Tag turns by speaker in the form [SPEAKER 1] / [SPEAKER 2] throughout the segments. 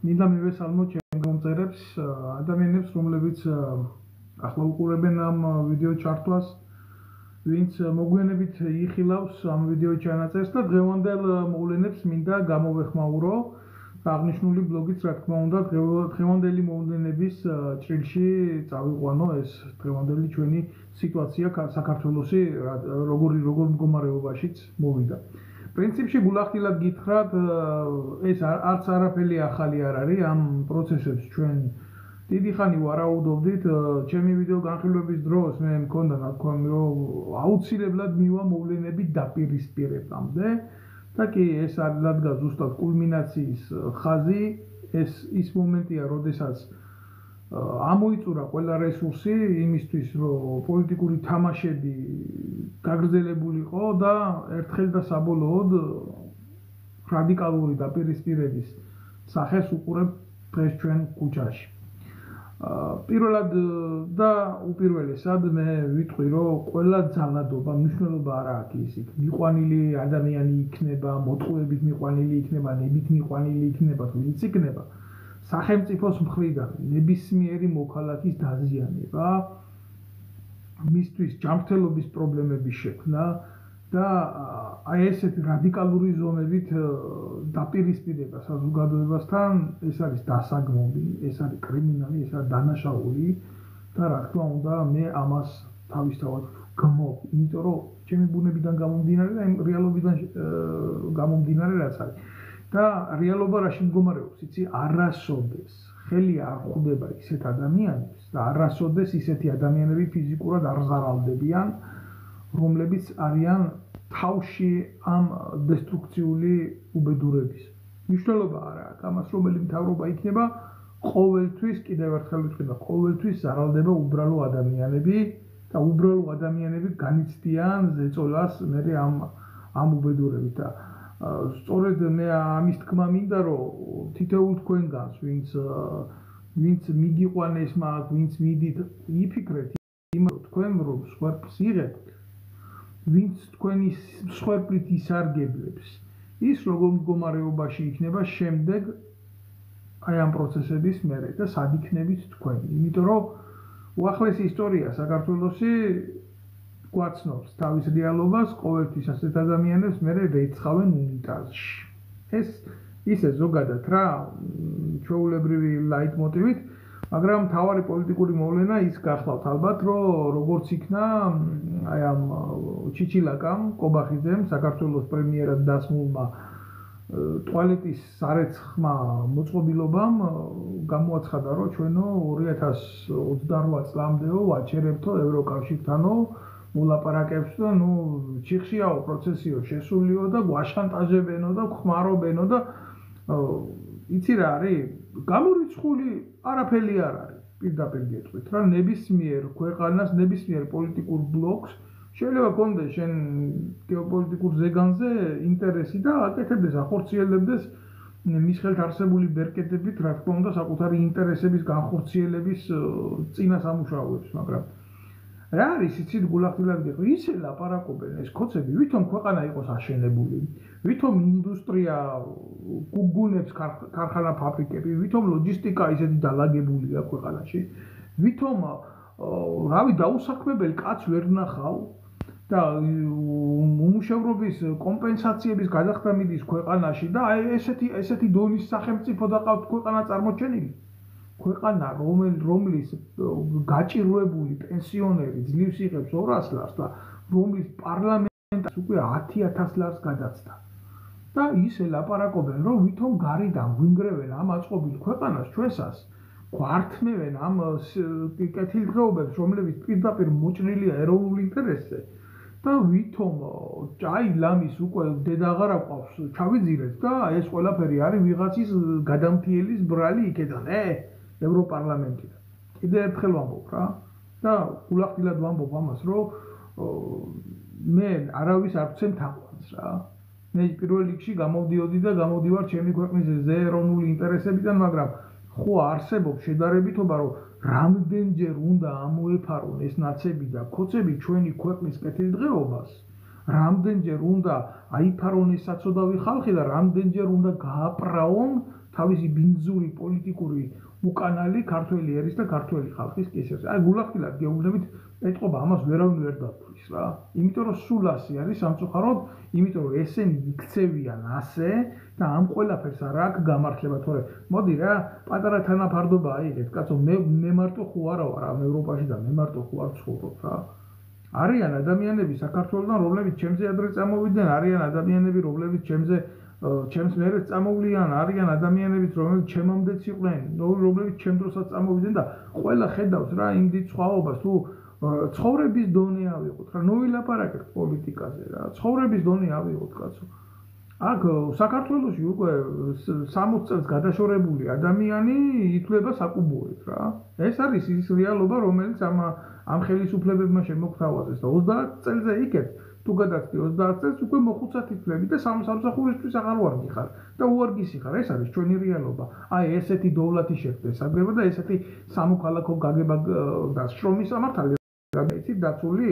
[SPEAKER 1] მინდა მივესალმოთ ჩემ გამომწერებს ადამიანებს, რომლებიც ახლა უყურებენ ამ ვიდეო ჩართვას, ვინც მოგვიანებით იხილავს ამ ვიდეო ჩანაწერს და დღევანდელ მოვლენებს მინდა გამოვეხმაურო. აღნიშნული ბლოგიც, რა თქმა უნდა, დღევანდელი მოვლენების ჭრილში წავიყვანო ეს დღევანდელი ჩვენი სიტუაცია საქართველოსი როგორ მდგომარეობაშიც მოვიდა. პრინციპში გულახდილად გითხრათ, ეს არც არაფერი ახალი არ არის ამ პროცესებს ჩვენ დიდი ხანი ვარაუდობდით. ჩემი ვიდეო განხილვების დროს მე მქონდა ნათქვამი, რომ აუცილებლად მივა მოვლენები დაპირისპირებამდე და კი ეს ადგა ზუსტად კულმინაციის ხაზი, ეს ის მომენტია, როდესაც ამოიწურა ყველა რესურსი იმისთვის, რომ პოლიტიკური თამაშები გაგრძელებულიყო და ერთხელ და საბოლოოდ რადიკალური დაპირისპირების სახეს უყურებ დღეს ჩვენ ქუჩაში. პირველად და უპირველესად მე ვიტყვი, რომ ყველა ძალადობა მნიშვნელობა არ აქვს ისიც. მიყვანილი ადამიანი იქნება, მოტყუებით მიყვანილი იქნება, ნებით მიყვანილი იქნება, თუ ვინც იქნება. სახელმწიფოს მხრიდან ნებისმიერი მოქალაქის დაზიანება, მისთვის ჯანმრთელობის პრობლემების შექმნა და აი ესეთი რადიკალური ზომებით დაპირისპირება საზოგადოებასთან, ეს არის დასაგმობი, ეს არის კრიმინალი, ეს არის დანაშაული და რა თქმა უნდა, მე ამას თავისთავად გმობ, იმიტომ რომ ჩემი ბუნებიდან გამომდინარე და იმ რეალობიდან გამომდინარე რაც არის. და რეალობა რაში მდგომარეობს, იცი, არასოდეს ხელი არ ხვდება ისეთ ადამიანებს და არასოდეს ისეთი ადამიანები ფიზიკურად არ ზარალდებიან, რომლებიც არიან თავში ამ დესტრუქციული უბედურების. მნიშვნელობა არ აქვს ამას, რომელი მთავრობა იქნება, ყოველთვის, კიდევ ერთხელ ვიტყვი, ყოველთვის ზარალდება უბრალო ადამიანები და უბრალო ადამიანები განიცდიან ზეწოლას მე ამ უბედურებით და სწორედ მე ამის თქმა მინდა, რომ თითოეულ თქვენგანს, ვინც მიგიყვანეს მაგ, ვინც მიდით, იფიქრეთ იმას, თქვენ რომ სხვერპლს იღებთ, ვინც თქვენი სხვერპლით ისარგებლებს, ის როგორ მდგომარეობაში იქნება შემდეგ აი ამ პროცესების მერე და სად იქნებით თქვენ. იმიტომ რომ უახლესი ისტორია საქართველოსი გვაცნობს თავის რეალობას, ყოველთვის ასეთ ადამიანებს მერე რეცხავენ უნიტაზში. ეს ისე ზოგადად რა, ჩვეულებრივი ლაიტმოტივით, მაგრამ მთავარი პოლიტიკური მოვლენა ის გახლავთ ალბათ, რომ როგორც იქნა აი ამ ჩიჩილაკამ, კობახიძემ, საქართველოს პრემიერად დასმულმა ტუალეტის სარეცხმა მოწყობილობამ გამოაცხადა, რომ ჩვენო 2028 წლამდეო ვაჩერებთო ევროკავშირთანო მოლაპარაკებს და ჩიხშიაო პროცესიო შესულიო და გვაშანტაჟებენო და ხმარობენო და იცი რა არის? გამორიცხული არაფერი არ არის. პირდაპირ გეტყვით რა, ნებისმიერ ქვეყანას, ნებისმიერ პოლიტიკურ ბლოკს შეიძლება კონდეს შენ გეოპოლიტიკურ ზეგანზე ინტერესი და აკეთებდეს, ახორციელებდეს მის ხელთ არსებული ბერკეტებით, რა თქმა უნდა, საკუთარი ინტერესების განხორციელების წინასამუშაოებს, მაგრამ რა არის იცით გულახდილად გეტყვი, ისე ლაპარაკობენ ეს ქოცები, ვითომ ქვეყანა იყოს აშენებული, ვითომ ინდუსტრია გუნებს ქარხანა ფაბრიკები, ვითომ ლოჯისტიკა ისეთი დალაგებულია ქვეყანაში, ვითომ რავი დაუსაქმებელი კაც ვერ ნახავ და უმუშევრობის კომპენსაციების გადახდა მიდის ქვეყანაში და აი ესეთი დონის სახელმწიფო დაყავთ ქვეყანა წარმოჩენილი. ქვეყანა, რომლის გაჭირვებული პენსიონერი ძლივს იღებს 200 ლარს და რომლის პარლამენტს უკვე 10,000 ლარს გადაცდა. და ისე ლაპარაკობენ, რომ ვითომ გარედან გვინგრევენ ამ აწყობილ ქვეყანას ჩვენსას, გვართმევენ ამ კეთილდღეობებს, რომლებიც პირდაპირ მოჭრილია ეროვნულ ინტერესზე და ვითომ აი ლამის უკვე დედა აღარ აყვავს, ჩავიძირეთ და ეს ყველაფერი არის ვიღაცის გადამფრიელის ბრალი იქედან, ევროპარლამენტიდან. კიდევ ერთხელ ვამბობ რა და გულახდილად ვამბობ ამას, რომ მე არავის არ ვცემ თაყვანს რა. მე პირველ რიგში გამოვდიოდი და გამოვდივარ ჩემი ქვეყნის ეროვნული ინტერესებიდან, მაგრამ ხო არსებობს შედარებითობა, რომ რამდენჯერ უნდა ამოეფარონ ეს ნაცები და ქოცები ჩვენი ქვეყნის კეთილდღეობას, რამდენჯერ უნდა აიფარონ ეს საცოდავი ხალხი და რამდენჯერ უნდა გააპრაონ თავისი ბინძური პოლიტიკური უკანალი ქართველი ერის და ქართველი ხალხის კისერზე. აი გულახდილად გეუბნებით ეტყობა ამას ვერავინ ვერ დათვლის რა. იმიტომ რომ სულ ასე არის სამწუხაროდ, იმიტომ რომ ესენი იქცევიან ასე და ამ ყველაფერს არ აქვს გამართლება, თორე მოდი რა, პატარა თანაფარდობა აიღეთ, კაცო, მე მარტო ხო არა ვარ ამ ევროპაში და მე მარტო ხო არ ცხოვრობ რა. არიან ადამიანები საქართველოსთან, რომლებიც ჩემზე ადრე წამოვიდნენ, არიან ადამიანები, რომლებიც ჩემს მერე წამოვლიან, არიან ადამიანებიც, რომლებიც ჩემამდეც იყვნენ, რომლებიც ჩემ დროსაც წამოვიდნენ და ყველა ხედავს რა იმ დიდ სხვაობას, თუ ცხოვრების დონე ავიღოთ რა, ნუ ვილაპარაკეთ პოლიტიკაზე რა, ცხოვრების დონე ავიღოთ კაცო. აქ საქართველოში უკვე 60 წელს გადაშორებული ადამიანი ითვლება საკუბოეთ რა. ეს არის ის რეალობა, რომელიც ამ ხელისუფლებებმა შემოგთავაზეს და 30 წელზე იქეთ თუ გადაცდი 30 წელს უკვე მოხუცად ითვლები და სამსახურისთვის აღარ ვარგი ხარ და უარგისი ხარ. ეს არის ჩვენი რეალობა. აი ესეთი დოვლათი შეხვდეს საგება და ესეთი სამოქალაქო გაგება და შრომის სამართალი გადაიცით დაცული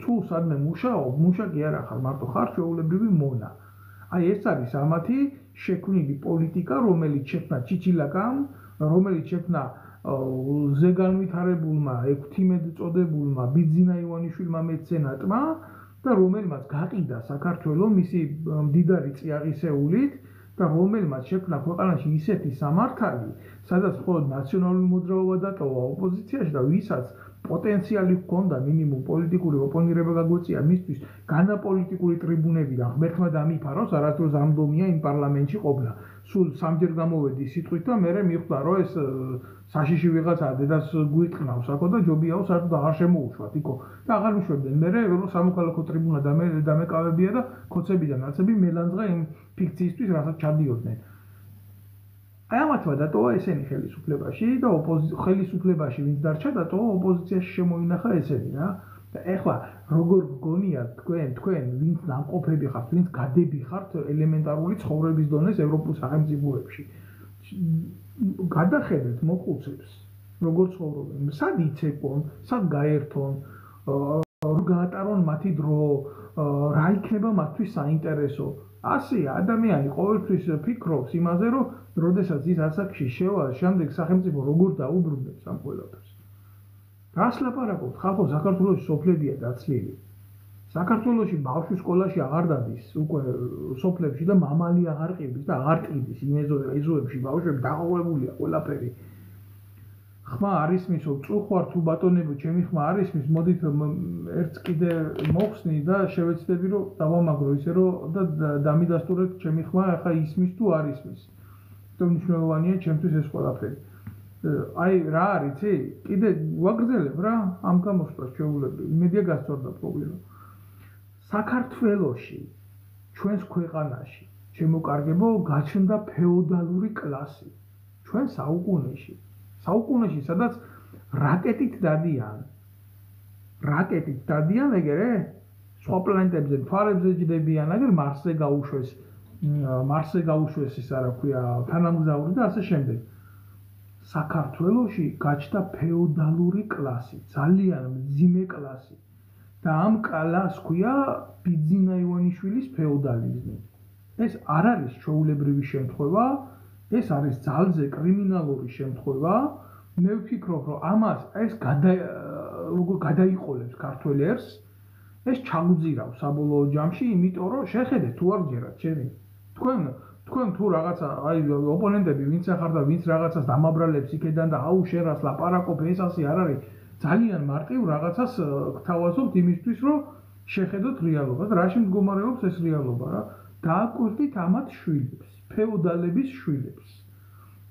[SPEAKER 1] თუ სადმე მუშაობ, მუშაკი არ ახარ, მარტო ხარ ჩვეულებრივი მონა. აი ეს არის ამათი შექმნილი პოლიტიკა, რომელიც შექმნა ჩიჩილაკამ, რომელიც შექმნა ზეგანვითარებულმა ექვთიმედ წოდებულმა ბიძინა ივანიშვილმა მეცენატმა და რომელმაც გაყიდა საქართველო მისი მდიდარი წიაღისეულით და რომელმაც შექმნა ქვეყანაში ისეთი სამართალი, სადაც მხოლოდ ნაციონალური მოძრაობა დატოვა ოპოზიციაში და ვისაც პოტენციალი ჰქონდა მინიმუმ პოლიტიკური ოპონირება გაგვეწია მისთვის განაპოლიტიკური ტრიბუნები და ღმერთმა დამიფაროს, არასდროს ამდომია იმ პარლამენტში ყოფნა. სულ სამჯერ გამოვედი სიტყვით და მერე მიხვდა, რომ ეს საშიში ვიღაცა დედას გვიტყნავს აქო და ჯობიაო საერთოდ აღარ შემოუშვათ იქო და აღარ მიშვებდნენ. მერე რომ სამოქალაქო ტრიბუნა დამეკავებია და ქოცები და ნაცები მელანძღა იმ ფიქციისთვის, რასაც ჩადიოდნენ. აი ამათმა დატოვა ესენი ხელისუფლებაში და ხელისუფლებაში ვინც დარჩა დატოვა ოპოზიციაში შემოინახა ესენი რა. და ეხლა როგორ გგონია თქვენ ვინც ნამყოფები ხართ, ვინც გადები ხართ ელემენტარული ცხოვრების დონეს ევროპულ სახელმწიფოებში. გადახედეთ მოხუცებს, როგორ ცხოვრობენ, სად იცეკვონ, სად გაერთონ, როგორ გაატარონ მათი დრო, რა იქნება მათთვის საინტერესო. ასე ადამიანი ყოველთვის ფიქრობს იმაზე, რომ როდესაც ის ასაკში შევა, შემდეგ სახელმწიფო როგორ დაუბრუნებს ამ ყველაფერს. რას ლაპარაკობთ? ხალხო, საქართველოში სოფლებია დაცლილი. საქართველოში ბავშვი სკოლაში აღარ დადის, უკვე სოფლებში და მამალი აღარ ყიდის და აღარ ყიდის იმ ეზოებში ბავშვები დაყოლებულია ყველაფერი. ხმა არის მისო, წუხვარ თუ ბატონებო, ჩემი ხმა არის მის, მოდით ერთს კიდე მოხსნი და შევეცდები რომ დავამაგრო ისე რომ და დამიდასტურეთ ჩემი ხმა ახლა ისმის თუ არ ისმის. თუმცა მნიშვნელოვანია ჩემთვის ეს ყველაფერი. აი რა არის, იცი? კიდე ვაგრძელებ რა ამ გამოსვლას ჩვეულებრივ. იმედია გასწორდა პრობლემა. საქართველოში, ჩვენს ქვეყანაში, შემოკარგებო, გაჩნდა ფეოდალური კლასი. ჩვენ საუკუნეში, სადაც რაკეტით დადიან, ეგერე? სხვა პლანეტებზე, მთვარებზე ჯდებიან, აგერ მარსზე გაუშვეს ის არა ქვია, თანამგზავრი და ასე შემდეგ. საქართველოში გაჩნდა ფეოდალური კლასი, ძალიან მძიმე კლასი. და ამ კლასს ქვია ბიძინა ივანიშვილის ფეოდალიზმი. ეს არ არის ჩვეულებრივი შემთხვევა, ეს არის ძალზე კრიმინალური შემთხვევა. მე ვფიქრობ, რომ ამას ეს როგორ გადაიყოლებს ქართველ ერს, ეს ჩაგვძირავს საბოლოო ჯამში, იმიტომ რომ შეხედეთ თუ არ ჯერათ ჩემი. თქვენ თუ რაღაცა აი ოპონენტები ვინც ახარ და ვინც რაღაცას დამაბრალებს იქედან და აუ შენ რას ლაპარაკობ, ეს ასე არ არის. ძალიან მარტივ რაღაცას გთავაზობთ იმისთვის, რომ შეხედოთ რეალობას. რაში მდგომარეობს ეს რეალობა რა? დააკვირდით ამათ შვილებს, ფეოდალების შვილებს.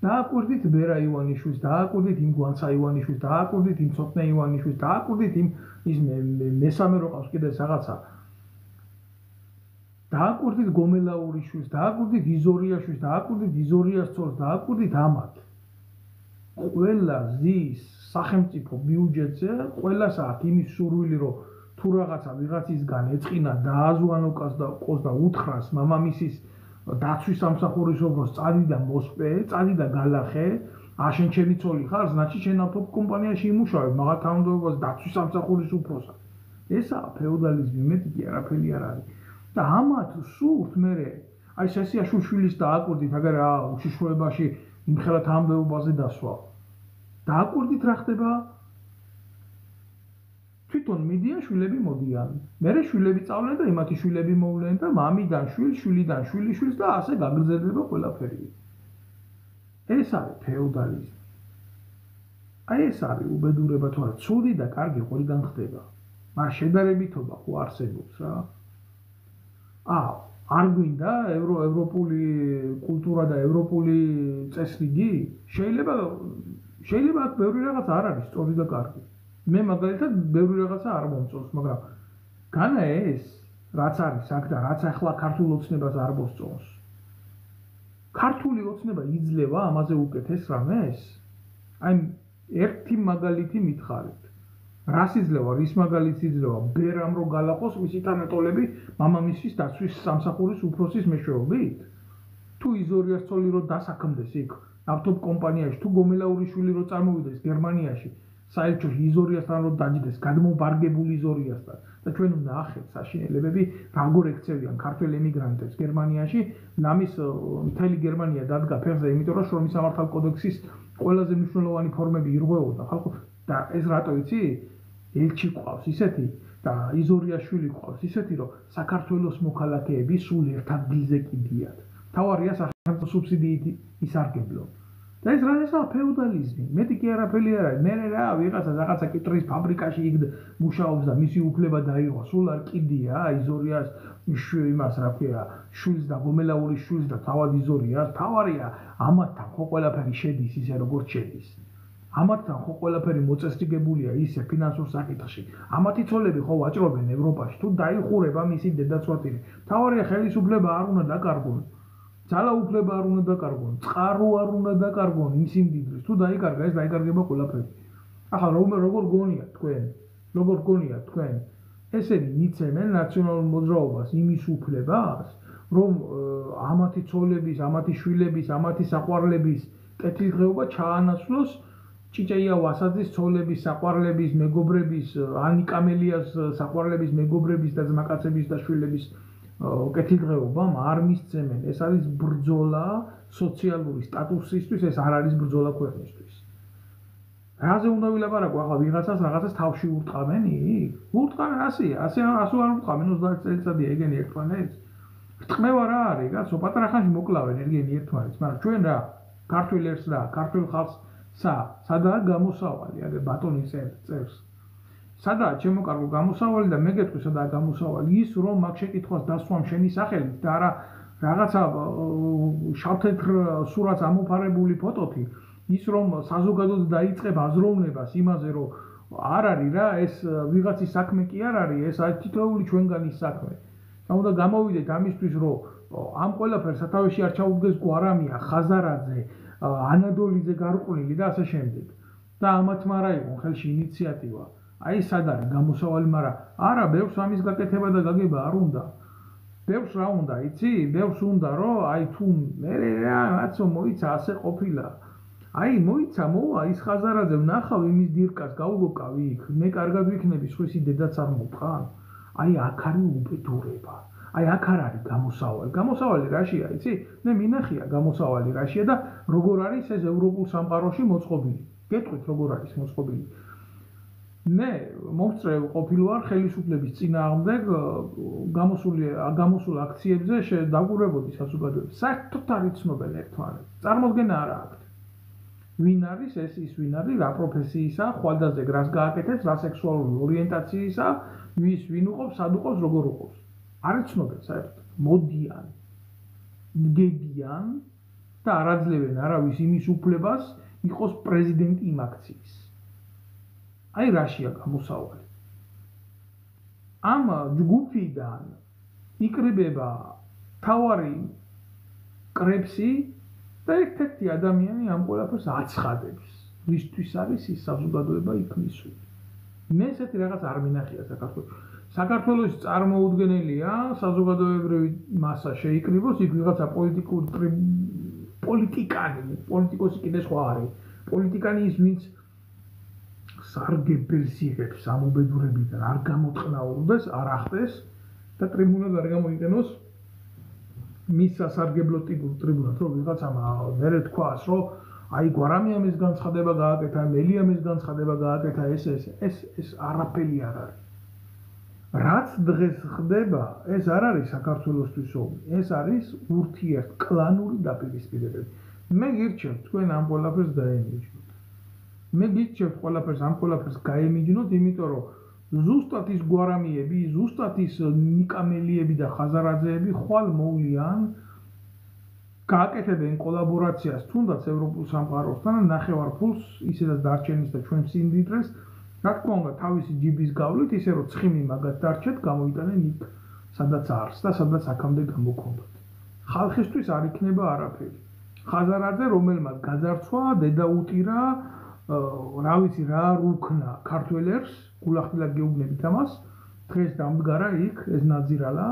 [SPEAKER 1] დააკვირდით ბერა ივანიშვილს, დააკვირდით იმ გვანცა ივანიშვილს, დააკვირდით იმ ცოტნე ივანიშვილს, დააკვირდით ის მესამე რო ყავს კიდე რაღაცა. დააკვირდით გომელაურიშვილს, დააკვირდით იზორიაშვილს, დააკვირდით იზორიასწორს, დააკვირდით ამათ. ყველა ზის სახელმწიფო ბიუჯეტზე, ყველას აქვს იმის სურვილი, რომ თუ რაღაცა ვიღაცისგან ეწყინა დააზვანოკას და ყოს და უთხრას მამამისის დაცვის სამსახურის ოქროს წადი და მოსპე, წადი და გალახე, შენ ჩემი ცოლი ხარ, значит შენ ავტო კომპანიაში იმუშავებ, მაგათ თანამდებობას დაცვის სამსახურის უფროსად. ესაა ფეოდალიზმი, მეტი კი არაფერი არ არის. და ამათ სურთ მერე, აი სესიაშვილის დააკვირდით, აგერ რა უშიშროებაში იმხელა თანამდებობაზე დასვა. დააკვირდით რა ხდება? თვითონ მიდიან შვილები მოდიან. მერე შვილები წავლენ და იმათი შვილები მოვლენ და მამიდან შვილს, შვილიდან შვილიშვილს და ასე გაგრძელდება ყველაფერი. ეს არის ფეოდალიზმი. აი ეს არის უბედურება თუ არა, ცუდი და კარგი ყველგან ხდება. მაგრამ შედარებითობა ხო არსებობს რა. არ გვინდა ევროპული კულტურა და ევროპული წესრიგი? შეიძლება აქ ბევრი რაღაც არ არის სწორი და კარგი. მე მაგალითად ბევრი რაღაცა არ მომწონს, მაგრამ განა ეს რაც არის აქ და რაც ახლა ქართულ ოცნებას არ მოსწონს. ქართული ოცნება იძლევა ამაზე უკეთეს რამეს? აი ერთი მაგალითი მითხარით. რას იძლევა, რის მაგალითს იძლევა? ბერამ რო გალახოს მისი თანატოლები მამამისის დაცვის სამსახურის უფროსის მეშვეობით? თუ იზორიას ცოლი რო დასაქმდეს იქ ავტობ კომპანიაში, თუ გომელაურიშვილი რო წარმოვიდეს გერმანიაში, საელჩოში იზორიასთან რო დაჯდეს, გადმობარგებული იზორიასთან და ჩვენ უნდა ახეთ საშინელებები როგორ ექცევიან ქართველ ემიგრანტებს გერმანიაში, ნამის მთელი გერმანია დადგა ფეხზე, იმიტომ რომ შრომის სამართალ კოდექსის ყველაზე მნიშვნელოვანი ფორმები ირღვეოდა ხალხო და ეს რატო იცი? ელჩი ყავს ისეთი და იზორიაშვილი ყავს ისეთი, რომ საქართველოს მოქალაქეები სულ ერთ ადგილზე კიდიათ. თავარია სახელმწიფო სუბსიდიით ისარგებლო. და ეს რაღაცა ფეოდალიზმი. მეტი კი არაფერი არ არის. მე რა ვიღაცა რაღაცა კიტრის ფაბრიკაში იქ მუშაობს და მისი უფლება დაიღო. სულ არ კიდია იზორიას იმას რა ქვია, შვილს და გომელაურის შვილს და თავად იზორიას. თავარია ამათთან ხო ყველაფერი შედის ისე როგორც შედის. ამათთან ხო ყველაფერი მოწესრიგებულია ისე ფინანსურ საკითხში. ამათი ცოლები ხო ვაჭრობენ ევროპაში. თუ დაიხურება მისი დედაცვათილი. თავარია ხელისუფლება არ უნდა დაკარგონ. ძალაუფლება არ უნდა დაკარგონ, წყარო არ უნდა დაკარგონ იმ სიმდიდრის. თუ დაიკარგა, ეს დაიკარგება ყველაფერი. ახლა როგორ გონიათ თქვენ? ესენი მიცემენ ნაციონალურ მოძრაობას იმის უფლებას, რომ ამათი ცოლების, ამათი შვილების, ამათი საყვარლების კეთილდღეობა ჩაანაცვლოს ჭიჭეია ვასაძის ცოლების, საყვარლების, მეგობრების, ანი კამელიას საყვარლების, მეგობრების და ძმაკაცების და შვილების კეთილდღეობამ არ მისცემენ. ეს არის ბრძოლა სოციალური სტატუსისთვის, ეს არ არის ბრძოლა ქვეყნისთვის. რაზე უნდა ვილაპარაკო ახლა ვიღაცას რაღაცას თავში ურტყამენი? ურტყამენ ასე არ ურტყამენ 30 წელიწადია ეგენი ერთმანეთს. რტყმევა რა არის, კაცო, პატარა ხანში მოკლავენ ეგენი ერთმანეთს, მაგრამ ჩვენ რა, ქართველებს რა, ქართულ ხალხს სადაა გამოსავალი, აგერ ბატონი წერს. სადაა ჩემო კარგო გამოსავალი და მე გეტყვი სადაა გამოსავალი? ის რომ მაგ შეკითხვას დასვამ შენი სახელით და არა რაღაცა შავთეთრ სურათს ამოფარებული ფოტოთი, ის რომ საზოგადოდ დაიწყებ აზროვნებას იმაზე, რომ არ არის რა, ეს ვიღაცის საქმე კი არ არის, ეს არის თითოეული ჩვენგანის საქმე. და უნდა გამოვიდეთ ამისთვის, რომ ამ ყველაფერს სათავეში არ ჩაუდგეს გვარამია, ხაზარაძე, ანადოლიძე გარყვნილი და ასე შემდეგ. და ამათმა რა იყო ხელში ინიციატივა. აი სად არის გამოსავალი, მაგრამ არა, ბევრს ამის გაკეთება და გაგება არ უნდა. ბევრს რა უნდა, იცი? ბევრს უნდა, რომ აი თუ მე რაცო მოიცა ასე ყოფილა. აი მოიცა, მოვა ის ხაზარაძე ვნახავ იმის დირკას, გავუგოკავი იქ, მე კარგად ვიქნები, სხვისი დედაც არ მოვხარ. აი აქ არის უბედურება. აი აქ არ არის გამოსავალი. გამოსავალი რაშია, იცი? მე მინახია გამოსავალი რაშია და როგორ არის ეს ევროპულ სამყაროში მოწყობილი. გეტყვით როგორ არის მოწყობილი. მე მომწრე ყოფილვარ ხელისუფლების წინააღმდეგ გამოსულ აქციებზე დაგურებოდი საზოგადოების. საერთოდ არ იცნობენ ერთმანეთს. წარმოდგენა არ აქვთ. ვინ არის ეს ის ვინ არის, რა პროფესიისაა, ხვალდაზე რას გააკეთებს, რა სექსუალური ორიენტაციისაა, ვინ უყობს, სად უყობს, როგორ უყობს. არ იცნობენ საერთოდ. მოდიან, დგებიან და არ აძლევენ არავის იმის უფლებას იყოს პრეზიდენტი იმ აქციის. აი რაშია გამოსავალი. ამ ჯგუფიდან იკრიბება თავარი კრებსი და ერთ-ერთი ადამიანი ამ ყველაფერს აცხადებს. ვისთვის არის ის საზოგადოება იქ მისული. მე ესეთი რაღაც არ მინახია საქართველოს. საქართველოს წარმოუდგენელია საზოგადოებრივი მასა შეიკრიბოს, იქ ვიღაცა პოლიტიკოსი კიდე სხვა არის. პოლიტიკანი ის ვინც სარგებელს იღებს ამ უბედურებიდან, არ გამოწყნაურდეს, არ ახტეს და ტრიბუნად არ გამოიყენოს მის სასარგებლო ტრიბუნად რომ ვიღაცამ მერე თქვას რომ აი გვარამიამ ეს განცხადება გააკეთა, მელიამ ეს განცხადება გააკეთა, ეს არაფერი არ არის. რაც დღეს ხდება, ეს არ არის საქართველოსთვის ომი, ეს არის ურთიერთკლანური დაპირისპირებები. მე გირჩევთ თქვენ ამ ყველაფერს დაემიჯნოთ. მე გირჩევთ ყველაფერს ამ ყველაფერს გაემიჯნოთ, იმიტომ რომ ზუსტად ის გვარამიები, ზუსტად ის ნიკამელიები და ხაზარაძეები ხვალ მოვლიან გააკეთებენ კოლაბორაციას თუნდაც ევროპულ სამყაროსთან და ნახევარფულს ისედაც დარჩენის და ჩვენ სიმდიდრეს რა თქმა უნდა თავისი ჯიბის გავლით ისე რომ ცხიმი მაგათ დარჩეთ გამოიტანენ იქ სადაც არს და სადაც აქამდე გამოქონდათ ხალხისთვის არ იქნება არაფერი ხაზარაძე რომელმაც გაძარცვა დედა უტირა რა ვიცი რა რუქნა ქართველებს გულახდილად გეუბნებით ამას დღეს დამდგარა იქ ეს ნაძირალა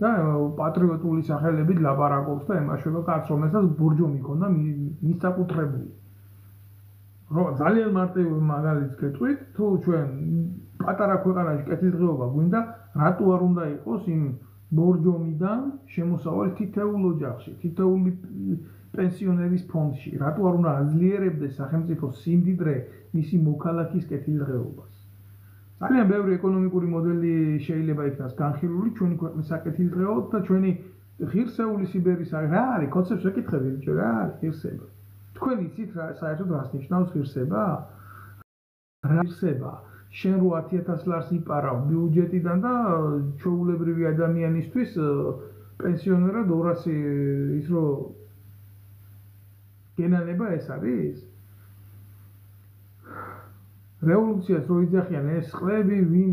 [SPEAKER 1] და პატრიოტული სახელებით ლაპარაკობს და ემაშვება კაცს რომელსაც ბურჯომი ჰქონდა მისაკუთრებული რომ ძალიან მარტივი მაგალითს გეტყვით თუ ჩვენ პატარა ქვეყანაში კეთილდღეობა გვინდა რატო არ უნდა იყოს იმ ბურჯომიდან შემოსავალი თითოეულ ოჯახში თითოეული პენსიონერის ფონდში რატო არ უნდა აძლიერებდეს სახელმწიფო სიმდიდრე მისი მოქალაქის კეთილდღეობას ძალიან ბევრი ეკონომიკური მოდელი შეიძლება იქნას განხილული ჩვენი ქვეყნის საკეთილდღეოდ და ჩვენი ღირსეული სიბერის რა არის კონცეფტს ვეკითხები ბიჭო რა არის ღირსება თქვენ იცით რა საერთოდ რას ნიშნავს ღირსება რა ღირსება შენ რო 10000 ლარს იპარავ ბიუჯეტიდან და ჩვეულებრივი ადამიანისთვის პენსიონერად 200 ის რო გენანება ეს არის რევოლუციას რო იძახიან ეს ყლები ვინ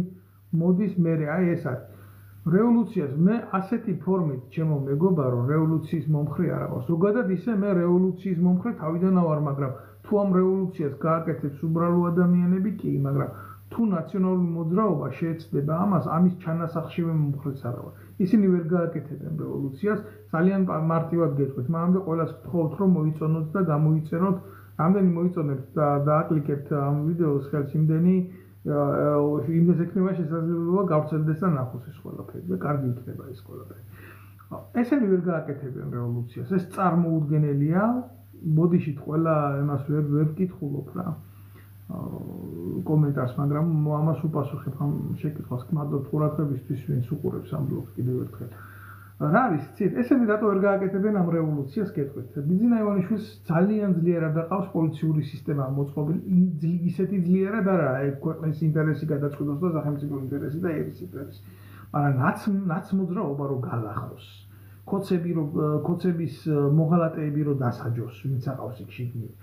[SPEAKER 1] მოდის მერე აი ეს არის რევოლუციას მე ასეთი ფორმით ჩემო მეგობარო რევოლუციის მომხრე არ აქვს ზოგადად ისე მე რევოლუციის მომხრე თავიდან ვარ მაგრამ თუ ამ რევოლუციას გააკეთებს უბრალო ადამიანები კი მაგრამ თუ ნაციონალური მოძრაობა შეეცდება ამას ამის ჩანასახშივე მომხრეც არ ვარ ისინი ვერ გააკეთებენ რევოლუციას ძალიან მარტივად გეტყვით მანამდე ყველას გთხოვთ რომ მოიწონოთ და გამოიწეროთ რამდენი მოიწონებთ და დააკლიკებთ ამ ვიდეოს ხელს იმდენი იმდეს ექნება შესაძლებლობა გავრცელდეს და ნახოს ეს ყველაფერი და კარგი იქნება ეს ყველაფერი. ესენი ვერ გააკეთებენ რევოლუციას. ეს წარმოუდგენელია. ბოდიშით ყველა εμას ვერ ვკითხულობ რა. კომენტარს, მაგრამ ამას უპასუხებ ამ შეკითხვას. გმადლობთ ყურადღებისთვის, ვინც უყურებს ამ ბლოგს კიდევ ერთხელ. რა არის ცით? ესენი რატო ვერ გააკეთებენ ამ რევოლუციას გეტყვით. ბიძინა ივანიშვილს ძალიან ძლიერად დაყავს პოლიციური სისტემა მოწყობილი. ისეთი ძლიერად არა, ქვეყნის ინტერესი გადაწყვეტოს და სახელმწიფო ინტერესი და ერის ინტერესი. მაგრამ ნაცმოძრაობა რო გალახოს. კოცების მოღალატეები რო დასაჯოს, ვინც აყავს იქ შიგნით.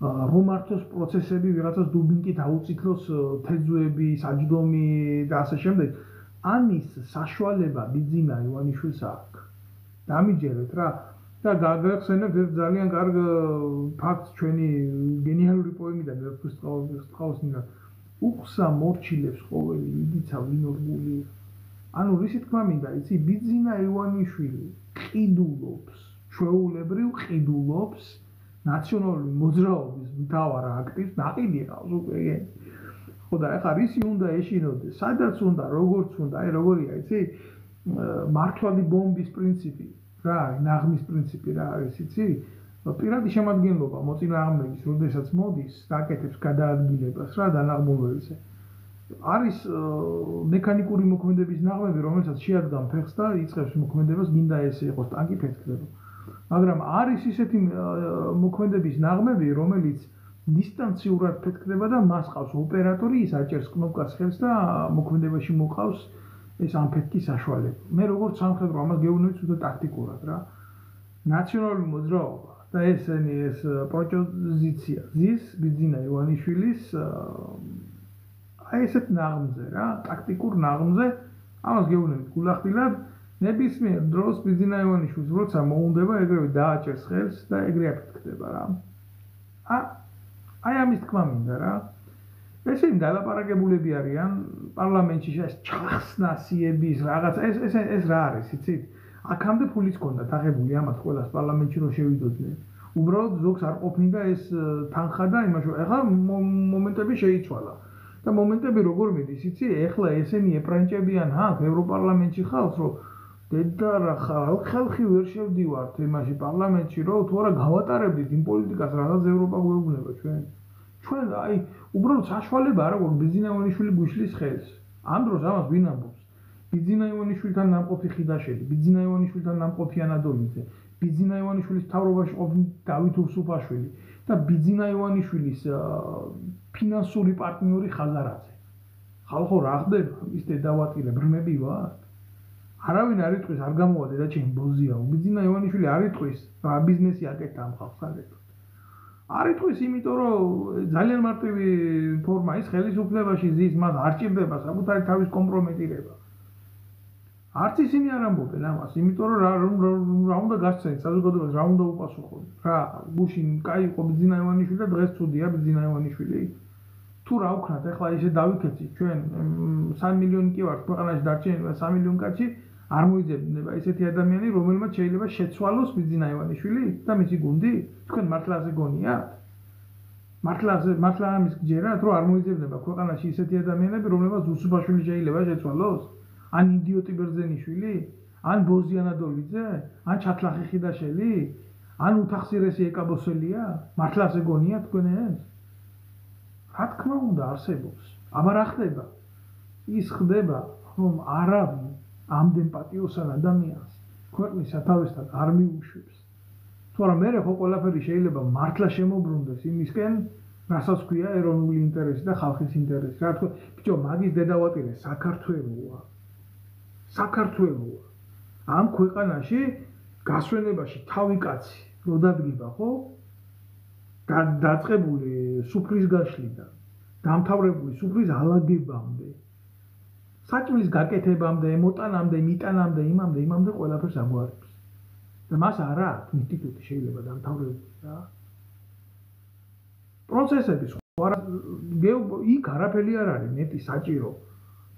[SPEAKER 1] რომ მართოს პროცესები ვიღაცას დუბინკით აუწითლოს თეძუები, საჯდომი და ასე შემდეგ. ამის საშუალება ბიძინა ივანიშვილს აქვს. დამიჯერეთ რა და გაგახსენებთ ერთ ძალიან კარგ ფაქტს ჩვენი გენიალური პოემიდან ერთვის ყავს მინდა. უხსა მორჩილებს ყოველი იდიცა ვინორგული. ანუ რისი თქმა მინდა, იცი ბიძინა ივანიშვილი ყიდულობს, ჩვეულებრივ ყიდულობს ნაციონალური მოძრაობის მთავარ აქტივს, ნაყიდი ყავს უკვე. ხო და ეხლა რისი უნდა ეშინოდეს, სადაც უნდა, როგორც უნდა, აი როგორია, იცი? მართვადი ბომბის პრინციპი, რა არის, ნაღმის პრინციპი რა არის, იცი? პირადი შემადგენლობა მოწინააღმდეგის, როდესაც მოდის, დაკეთებს გადაადგილებას რა დანაღმულებზე. არის მექანიკური მოქმედების ნაღმები, რომელსაც შეადგან ფეხს და იწყებს მოქმედებას, გინდა ეს იყოს ტანკი ფეთქდება. მაგრამ არის ისეთი მოქმედების ნაღმები, რომელიც დისტანციურად ფეთქდება და მას ყავს ოპერატორი, ის აჭერს კნოპკას ხელს და მოქმედებაში მოყავს ეს ამფეთქის საშუალება. მე როგორც სამხედრო ამას გეუბნებით უბრალოდ ტაქტიკურად რა. ნაციონალური მოძრაობა და ესენი ეს პროპოზიცია ზის ბიძინა ივანიშვილის აი ესეთ ნაღმზე რა, ტაქტიკურ ნაღმზე ამას გეუბნებით გულახდილად ნებისმიერ დროს ბიძინა ივანიშვილს როცა მოუნდება ეგრევე დააჭერს ხელს და ეგრე აფეთქდება რა. აი ამის თქმა მინდა რა. ესენი დალაპარაკებულები არიან პარლამენტში ეს ჩახსნასიების რაღაც ეს რა არის იცით? აქამდე ფულიც ჰქონდათ აღებული ამათ ყველას პარლამენტში რომ შევიდოდნენ. უბრალოდ ზოგს არ ყოფნიდა ეს თანხა და იმაში. ეხლა მომენტები შეიცვალა. და მომენტები როგორ მიდის იცი? ეხლა ესენი ეპრანჭებიან აქ ევროპარლამენტში ხალხს რომ დედა რა ხალხი ვერ შევდივართ იმაში პარლამენტში რომ თუ არა გავატარებდით იმ პოლიტიკას რაღაც ევროპა გვეუბნება ჩვენ აი უბრალოდ საშუალება არ აქვს ბიზინა ივანიშვილი გვიშლის ხელს ამ დროს ამას ვინ ამბობს ბიზინა ივანიშვილთან ნამყოფი ხიდაშელი ბიზინა ივანიშვილთან ნამყოფი ანადოლიძე ბიზინა ივანიშვილის მთავრობაში ყოფილი დავით უსუფაშვილი და ბიზინა ივანიშვილის ფინანსური პარტნიორი ხაზარაძე ხალხო რა ხდება ის დედავატირე ბრმები ვართ არავინ არ იტყვის არ გამოვა დედა ჩემი ბოზია ბიზინა ივანიშვილი არ იტყვის რა ბიზნესი აკეთა ამ ხალხს საერთოდ არ იტყვის იმიტომ რომ ძალიან მარტივი ფორმა ის ხელისუფლებაში ზის მას არ ჭირდება საკუთარი თავის კომპრომეტირება არც ისინი არ ამბობენ ამას იმიტომ რომ რა უნდა გასცენ საზოგადოებას რა უნდა უპასუხონ რა გუშინ კაი იყო ბიზინა ივანიშვილი და დღეს ცუდია ბიზინა ივანიშვილი თუ რა ვქნათ ეხლა ისე დავიქეცით ჩვენ 3 მილიონი კი ვართ ქვეყანაში დარჩენილი 3 მილიონი კაცი არ მოიძებნება ესეთი ადამიანი რომელმაც შეიძლება შეცვალოს ბიზინა ივანიშვილი და მისი გუნდი თქვენ მართლა ასე გონიათ მართლა ამის გჯერათ რომ არ მოიძებნება ქვეყანაში ისეთი ადამიანები რომლებმაც უსუფაშვილი შეიძლება შეცვალოს ან იდიოტი ბერძენიშვილი ან ბოზიანადოლიძე ან ჩათლახი ხიდაშელი ან უთახსირესი ეკაბოსელია მართლა ასე გონიათ თქვენ ეს რა თქმა უნდა არსებობს აბა რა ხდება ის ხდება რომ არავინ ამდენ პატიოსან ადამიანს ქვეყნის სათავესთან არ მიუშვებს თუ არა მე ხო ყველაფერი შეიძლება მართლა შემოbrunდეს იმისკენ რასაც ქვია ეროვნული ინტერესი და ხალხის ინტერესი რა თქმა ბიჭო მაგის დედავატირე საქართველოა ამ ქვეყანაში გასვენებაში თავი კაცი რო დადგება ხო დაწყებული სუფრის გაშლიდან დამთავრებული სუფრის ალაგებამდე საჭმლის გაკეთებამდე მოტანამდე მიტანამდე იმამდე ყველაფერს აგვარებს და მას არა აქვს ინსტიტუტი შეიძლება დამთავრებული რა პროცესები სხვა იქ არაფერი არ არის ნეტი საჭირო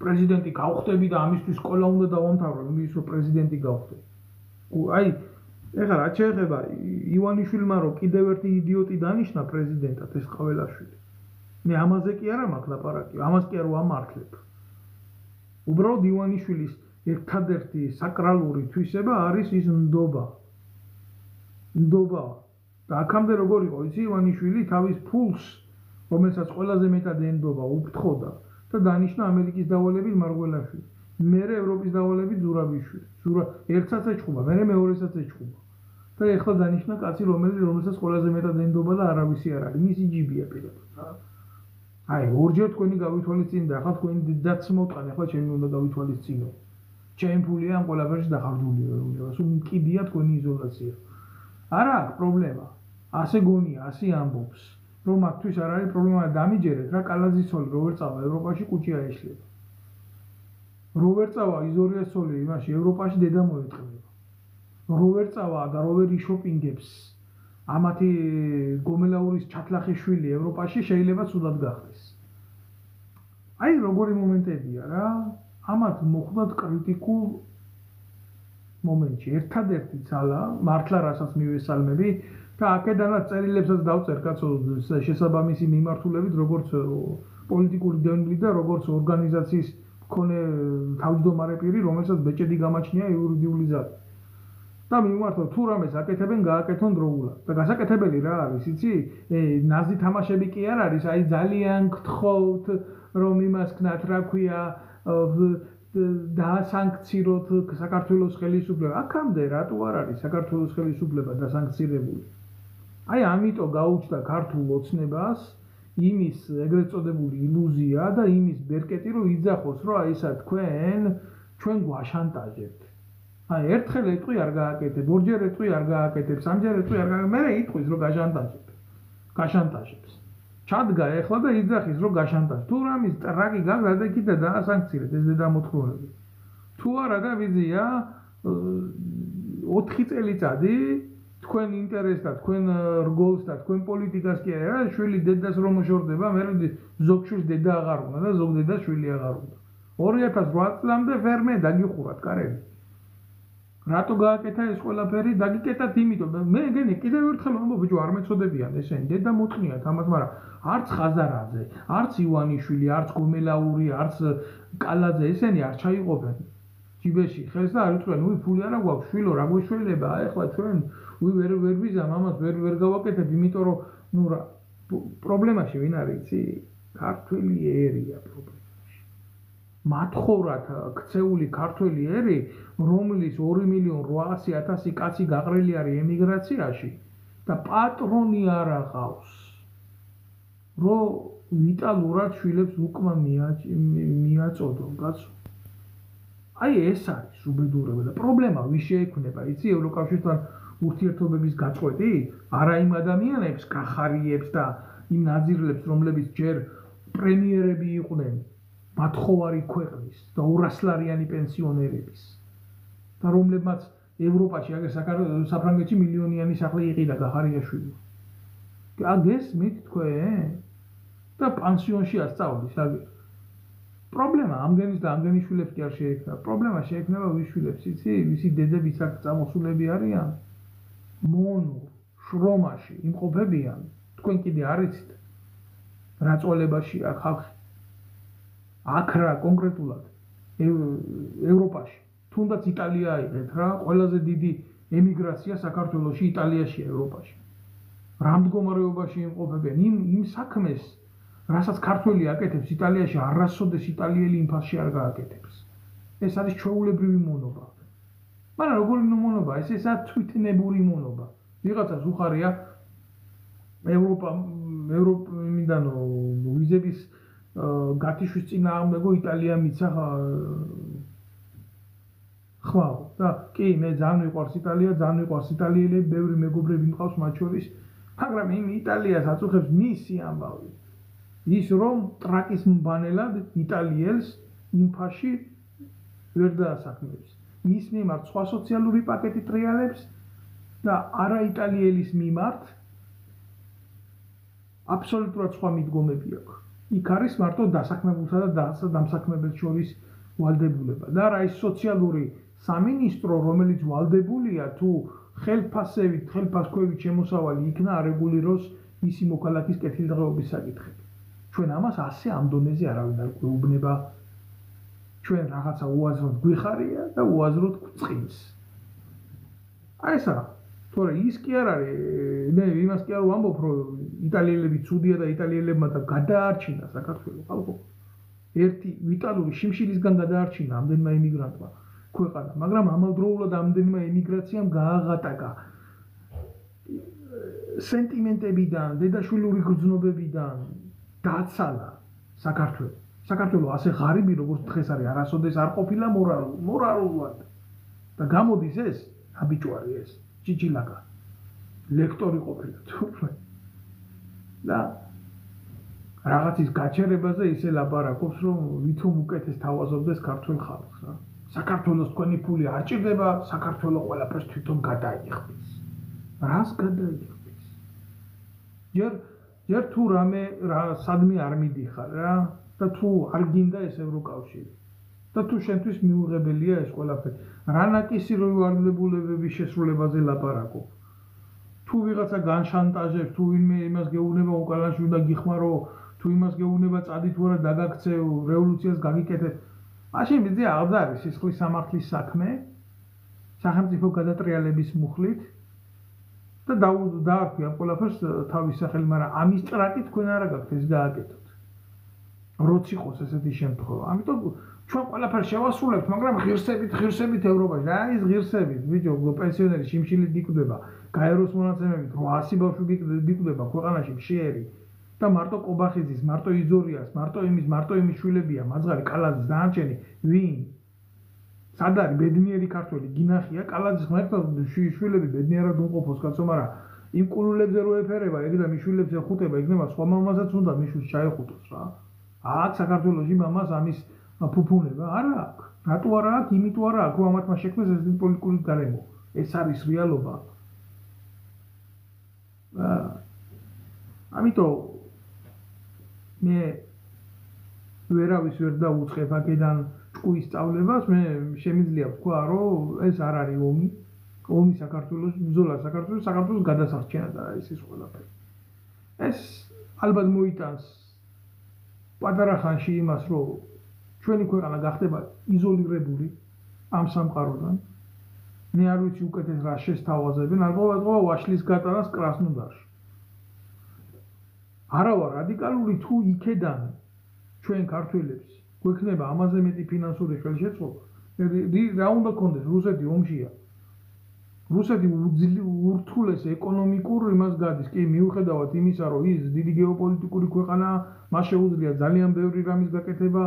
[SPEAKER 1] პრეზიდენტი გავხდები და ამისთვის სკოლა უნდა დავამთავრებ იმის რომ პრეზიდენტი გავხდე აი ეხლა რა შეეხება ივანიშვილმა რომ კიდევ ერთი იდიოტი დანიშნა პრეზიდენტად ეს ყველაშვილი მე ამაზე კი არა მაქვს ლაპარაკი ამას კი არ ვამართლებ უბრალოდ ივანიშვილის ერთადერთი საკრალური თვისება არის ის ნდობა და აქამდე როგორ იყო იცი ივანიშვილი თავის ფულს რომელსაც ყველაზე მეტად ენდობა უფრთხოდა და დანიშნა ამერიკის დავალებით მარგველაშვილი მერე ევროპის დავალებით ზურაბიშვილი ერთსაც ეჭხუბა მერე მეორესაც ეჭხუბა და ეხლა დანიშნა კაცი რომელსაც ყველაზე მეტად ენდობა და არავისი არ არის მისი ჯიბია პირადად აი ორჯერ თქვენი გავითვალისწინდა ახლა თქვენი დედაც მოვტყან ახლა ჩემი უნდა გავითვალისწინო ჩემი ფულია ამ ყველაფერში დახარჯული ვეუბნება სულ მკიდია თქვენი იზოლაცია არა აქვს პრობლემა ასე გონია ასე ამბობს რომ მათთვის არ არის პრობლემა დამიჯერეთ რა კალაძის ცოლი როგორ წავა ევროპაში კუჭი აეშლება როგორ წავა იზორიას ცოლი იმაში ევროპაში დედა მოეწყდება როგორ წავა და როგორ იშოპინგებს ამათი გომელაურის ჩათლახის შვილი ევროპაში შეიძლება ცუდად გახდეს აი როგორი მომენტებია რა ამათ მოხდათ კრიტიკულ მომენტში ერთადერთი ძალა მართლა რასაც მივესალმები და აქედანაც წერილებსაც დავწერ კაცო შესაბამისი მიმართულებით როგორც პოლიტიკური დევნილი და როგორც ორგანიზაციის მქონე თავმჯდომარე პირი რომელსაც ბეჭედი გამაჩნია იურიდიული ზარი და მიმართო თუ რამეს აკეთებენ გააკეთონ დროულად და გასაკეთებელი რა არის იცი ნაზი თამაშები კი არ არის აი ძალიან გთხოვთ რომ იმას ქნათ რა ქვია დასანქციროთ საქართველოს ხელისუფლება აქამდე რატო არ არის საქართველოს ხელისუფლება დასანქცირებული აი ამიტომ გაუჩნდა ქართულ ოცნებას იმის ეგრეთ წოდებული ილუზია და იმის ბერკეტი რომ იძახოს რომ აი ისა ჩვენ გვაშანტაჟებთ აი ერთხელ ეტყვი არ გააკეთებ ორჯერ ეტყვი არ გააკეთებ სამჯერ ეტყვი არ გააკეთებ მე იტყვის რომ გაშანტაჟებს ჩადგა ეხლა და იძახის რომ გაშანტაჟ თუ რამის ტრაკი გაგდა და კიდე დაასანქცირეთ ეს დედამოთხოვნები თუ არა და ვიზია 4 წელიწადი თქვენ ინტერესს და თქვენ რგოლს და თქვენ პოლიტიკას კი არა შვილი დედას რომ მოშორდება მე ზოგ შვილს დედა აღარ უნდა და ზოგ დედას შვილი აღარ უნდა 2008 წლამდე ფერმე დაგიხურათ კარები რატო გააკეთა ეს ყველაფერი დაგიკეთათ იმიტომ მე ეგენი კიდევ ერთხელ ვამბობ ბიჭო არ მეწოდებიან ესენი დედა მოთხნიათ ამას მაგრამ არც ხაზარაძე არც ივანიშვილი არც გომელაური არც კალაძე ესენი არ ჩაიყოფენ ჯიბეში ხელს და არ იწვენ, უი ფული არა გვაქვს, შვილო, რა გვეშველება, ეხლა ჩვენ უი ვერ ვიზამ, ამას ვერ გავაკეთებ, იმიტომ რომ ნუ რა პრობლემაში ვინ არის, იცი? ქართველი ერია პრობლემაში. მათხოვრად ქცეული ქართველი ერი, რომლის 2.800.000 კაცი გაყრილი არის ემიგრაციაში და პატრონი არ აღავს. რომ ვიტალურად შვილებს უკმა მიაწოდონ, კაცო. აი ეს არის უბედურება და პრობლემა ვის შეექმნება, იცი, ევროკავშირთან ურთიერთობების გაწყვეტი? არა იმ ადამიანებს, გახარიებს და იმ ნაძირლებს, რომლებიც ჯერ პრემიერები იყვნენ მათხოვარი ქვეყნის და 200-ლარიანი პენსიონერების და რომლებმაც ევროპაში, აგერ საფრანგეთში მილიონიანი სახლი იყიდა გახარიაშვილი. გესმით თქვენ? და პანსიონში ასწავლის, აგერ. პრობლემა ამდენის და ამდენის შვილებს კი არ შეექმნება. პრობლემა შეექმნება ვის შვილებს, იცი? ვისი დედებიც აქ წამოსულები არიან? მონურ, შრომაში იმყოფებიან. თქვენ კიდე არ იცით? რა წოლებაშია ხალხი? აქ რა კონკრეტულად ევროპაში, თუნდაც იტალია აიღეთ რა, ყველაზე დიდი ემიგრაცია საქართველოში იტალიაშია ევროპაში. რა მდგომარეობაში იმყოფებიან? იმ საქმეს რასაც ქართველი აკეთებს იტალიაში, არასოდეს იტალიელი იმ ფასში არ გააკეთებს. ეს არის ჩვეულებრივი მონობა. მაგრამ როგორი მონობა? ესაა თვითნებური მონობა. ვიღაცას უხარია ევროპიდან ვიზების გათიშვის წინააღმდეგო იტალია მიცა ხვალ და კი მე ძალიან მიყვარს იტალია, ძალიან მიყვარს იტალიელები, ბევრი მეგობრები მყავს მათ შორის, მაგრამ იმ იტალიას აწუხებს მისი ამბავი. ის რომ ტრაკის მბანელად იტალიელს იმ ფაში ვერ დაასაქმებს. მის მიმართ სხვა სოციალური პაკეტი ტრიალებს და არა იტალიელის მიმართ აბსოლუტურად სხვა მიდგომები აქვს. იქ არის მარტო დასაქმებულსა და დამსაქმებელს შორის ვალდებულება და რა ის სოციალური სამინისტრო, რომელიც ვალდებულია თუ ხელფასქვევით შემოსავალი იქნა არეგულიროს მისი მოქალაქის კეთილდღეობის საკითხები. ჩვენ ამას ასე ამ დონეზე არავინ არ გვეუბნება. ჩვენ რაღაცა უაზროდ გვიხარია და უაზროდ გვწყინს. აი ესა, თორე ის კი არ არის, მე იმას კი არ ვამბობ, რომ იტალიელები ცუდია და იტალიელებმა და გადაარჩინა საქართველო ხალხო. ერთი ვიტალური შიმშილისგან გადაარჩინა ამდენმა ემიგრანტმა ქვეყანა, მაგრამ ამავდროულად ამდენმა ემიგრაციამ გააღატაკა სენტიმენტებიდან, დედაშვილური გრძნობებიდან დაცალა საქართველო. საქართველო ასე ღარიბი როგორც დღეს არის, არასოდეს არ ყოფილა მორალურად. და გამოდის ეს აბიჭვარი ეს ჭიჭილაკა ლექტორი ყოფილა თურმე. და რაღაცის გაჩერებაზე ისე ლაპარაკობს, რომ ვითომ უკეთეს თავაზობდეს ქართულ ხალხს რა. საქართველოს თქვენი ფული არ ჭირდება, საქართველო ყველაფერს თვითონ გადაიღებს. რას გადაიღებს? ჯერ თუ რამე სადმე არ მიდიხარ რა და თუ არ გინდა ეს ევროკავშირი და თუ შენთვის მიუღებელია ეს ყველაფერი. რა ნაკისი რო ვალდებულებების შესრულებაზე ლაპარაკობ. თუ ვიღაცა განშანტაჟებს, თუ ვინმე იმას გეუბნება უკანაში უნდა გიხმარო, თუ იმას გეუბნება წადი თუ არა დაგაქცევ, რევოლუციას გაგიკეთებ. მაშინ მიზე აღარ არის სისხლის სამართლის საქმე, სახელმწიფო გადატრიალების მუხლით და დაარქვი ამ ყველაფერს თავის სახელი, მაგრამ ამის ტრაკი თქვენ არა გაქვთ ეს გააკეთოთ. როც იყოს ესეთი შემთხვევა. ამიტომ ჩვენ ყველაფერს შევასრულებთ, მაგრამ ღირსებით ევროპაში. რა ის ღირსებით, ბიჭო, პენსიონერი შიმშილით გიკვდება, გაეროს მონაცემებით 800 ბავშვი გიკვდება ქვეყანაში მშიერი. და მარტო კობახიძის, მარტო იზორიას, მარტო იმის შვილებია, მაძღარი კალაძის დანარჩენი, ვინ? სად არის ბედნიერი ქართველი, გინახია კალაძის ღმერთად შვილები ბედნიერად უმყოფოს კაცო, მაგრამ იმ კულულებზე რო ეფერება, ეგ და მის შვილებს ეხუტება, იქნება სხვა მამაზაც უნდა მის შვილს ჩაეხუტოს რა. აქ საქართველოში მამას ამის ფუფუნება არა აქვს. რატო არა აქვს? იმიტომ არა აქვს, რომ ამათმა შექმნეს ეს პოლიტიკური გარემო. ეს არის რეალობა. ამიტომ მე ვერავის ვერ დაუწყებ აქედან ჭკუის სწავლებას, მე შემიძლია ვთქვა, რომ ეს არ არის ომი. ომი საქართველოს, ბრძოლა საქართველოს გადასახჩენად არის ეს ყველაფერი. ეს ალბათ მოიტანს პატარა ხანში იმას, რომ ჩვენი ქვეყანა გახდება იზოლირებული ამ სამყაროდან. მე არ ვიცი უკეთეს რა შესთავაზებენ, ალბათ ვაშლის გატანას კრასნოდარში. არავა რადიკალური თუ იქედან ჩვენ ქართველებს გვექნება ამაზე მეტი ფინანსური ხელშეწყობა. რა უნდა გქონდეს რუსეთი ომშია. რუსეთი ურთულეს ეკონომიკურ იმას გადის. კი, მიუხედავად იმისა, რომ ის დიდი გეოპოლიტიკური ქვეყანაა, მას შეუძლია ძალიან ბევრი რამის გაკეთება,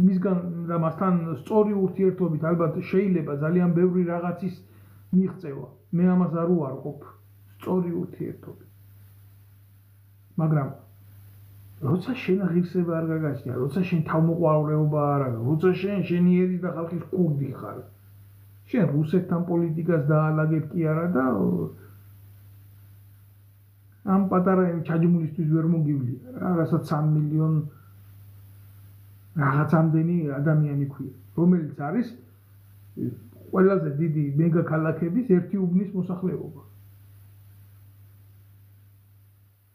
[SPEAKER 1] მისგან და მასთან სწორი ურთიერთობით ალბათ შეიძლება ძალიან ბევრი რაღაცის მიღწევა. მე ამას არ უარყოფ, სწორი ურთიერთობით. მაგრამ როცა შენ ღირსება არ გაგაჩნია, როცა შენ თავმოყვარეობა არ არის, როცა შენი ერის და ხალხის კურდი ხარ, შენ რუსეთთან პოლიტიკას დაალაგებ კი არა და ამ პატარა ჩაჯმულისთვის ვერ მოგივლია რა, რასაც 3 მილიონ რაღაცამდენი ადამიანი ქვია, რომელიც არის ყველაზე დიდი მეგაქალაქების ერთი უბნის მოსახლეობა.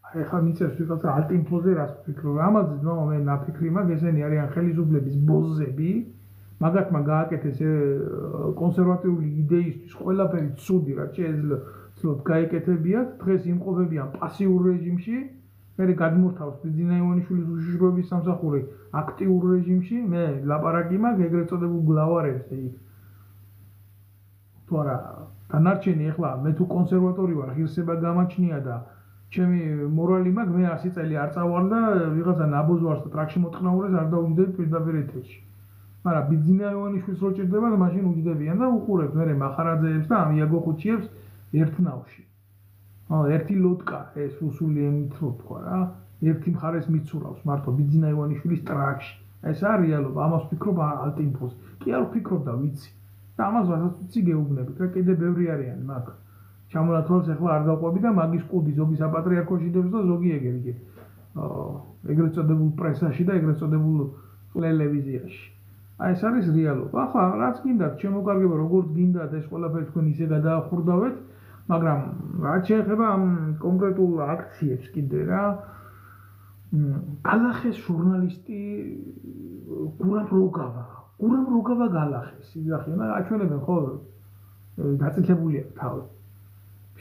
[SPEAKER 1] ეხლა მიწევს ვიღაცა ალტინფოზე რას ვფიქრობ, ამაზე ძმაო მე ნაფიქრი მაქვს, ესენი არიან ხელისუფლების ბოზები, მაგათმა გააკეთეს კონსერვატიული იდეისთვის ყველაფერი ცუდი რაც შეეძლოთ გაეკეთებიათ, დღეს იმყოფებიან პასიურ რეჟიმში, მერე გადმორთავს ბიძინა ივანიშვილის უშიშროების სამსახური აქტიურ რეჟიმში, მე ლაპარაკი მაქვს ეგრეთ წოდებულ გლავარებზე იქ. თუ არა, დანარჩენი ეხლა მე თუ კონსერვატორი ვარ, ღირსება გამაჩნია და ჩემი მორალი მაქვს, მე 100 წელი არ წავარ და ვიღაცა ნაბოზვარს და ტრაქში მოწყნაურეს არ დაუჯდები პირდაპირ ეთერში. მაგრამ ბიძინა ივანიშვილს რო ჭირდება და მაშინ უჯდებიან და უყურებთ მერე მახარაძეებს და ამ იაგო ხუჩიებს ერთნავში. ერთი ლოდკა ეს რუსული ენით რო თქვა რა, ერთი მხარეს მიცურავს მართლა ბიძინა ივანიშვილის ტრაქში. ეს არის რეალობა, ამას ვფიქრობ ალტინფოს. კი არ ვფიქრობ და ვიცი. და ამას რასაც ვიცი გეუბნებით რა, კიდე ბევრი არიან მაგ. ჩამონათვალს ეხლა არ დავყვები და მაგის კუდი ზოგი საპატრიარქოში დევს და ზოგი ეგრე. ეგრეთ წოდებულ პრესაში და ეგრეთ წოდებულ ტელევიზიაში. აი ეს არის რეალობა. ახლა რაც გინდათ, შემოგარგება როგორც გინდათ ეს ყველაფერი თქვენ ისე გადაახურდავეთ, მაგრამ რაც შეეხება ამ კონკრეტულ აქციებს კიდე რა, გალახეს ჟურნალისტი გურამ როგავა გალახეს. იძახიან და აჩვენებენ ხო დაწითლებულია თავი.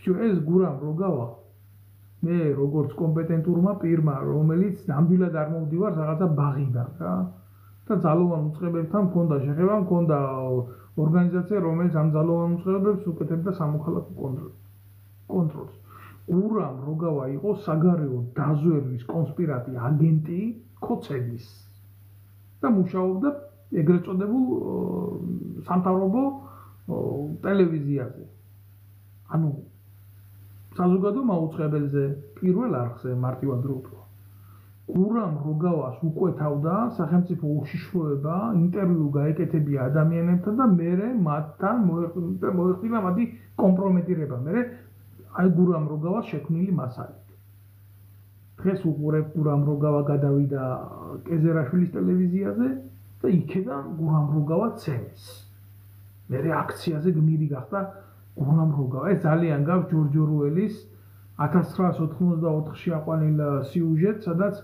[SPEAKER 1] ეს გურამ როგავა მე როგორც კომპეტენტურმა პირმა, რომელიც ნამდვილად არ მოვდივარ რაღაცა ბაღიდან რა და ძალოვან უწყებებთან მქონდა შეხება, მქონდა ორგანიზაცია, რომელიც ამ ძალოვან უწყებებს უკეთებდა სამოქალაქო კონტროლს. გურამ როგავა იყო საგარეო დაზვერვის კონსპირატი აგენტი ქოცელის და მუშაობდა ეგრეთ წოდებულ სამთავრობო ტელევიზიაზე. ანუ საზოგადო მაუწყებელზე პირველ არხზე მარტივად რო ვთქვა. გურამ როგავას უკვეთავდა სახელმწიფო უშიშროება, ინტერვიუ გაეკეთებია ადამიანებთან და მერე მათთან მოეხდინა მათი კომპრომეტირება. მერე აი გურამ როგავას შექმნილი მასალით. დღეს უყურებ გურამ როგავა გადავიდა კეზერაშვილის ტელევიზიაზე და იქიდან გურამ როგავა ცემეს. მერე აქციაზე გმირი გახდა გურამ როგავა. ეს ძალიან გავს ჯორჯ ორუელის 1984-ში აყვანილ სიუჟეტს, სადაც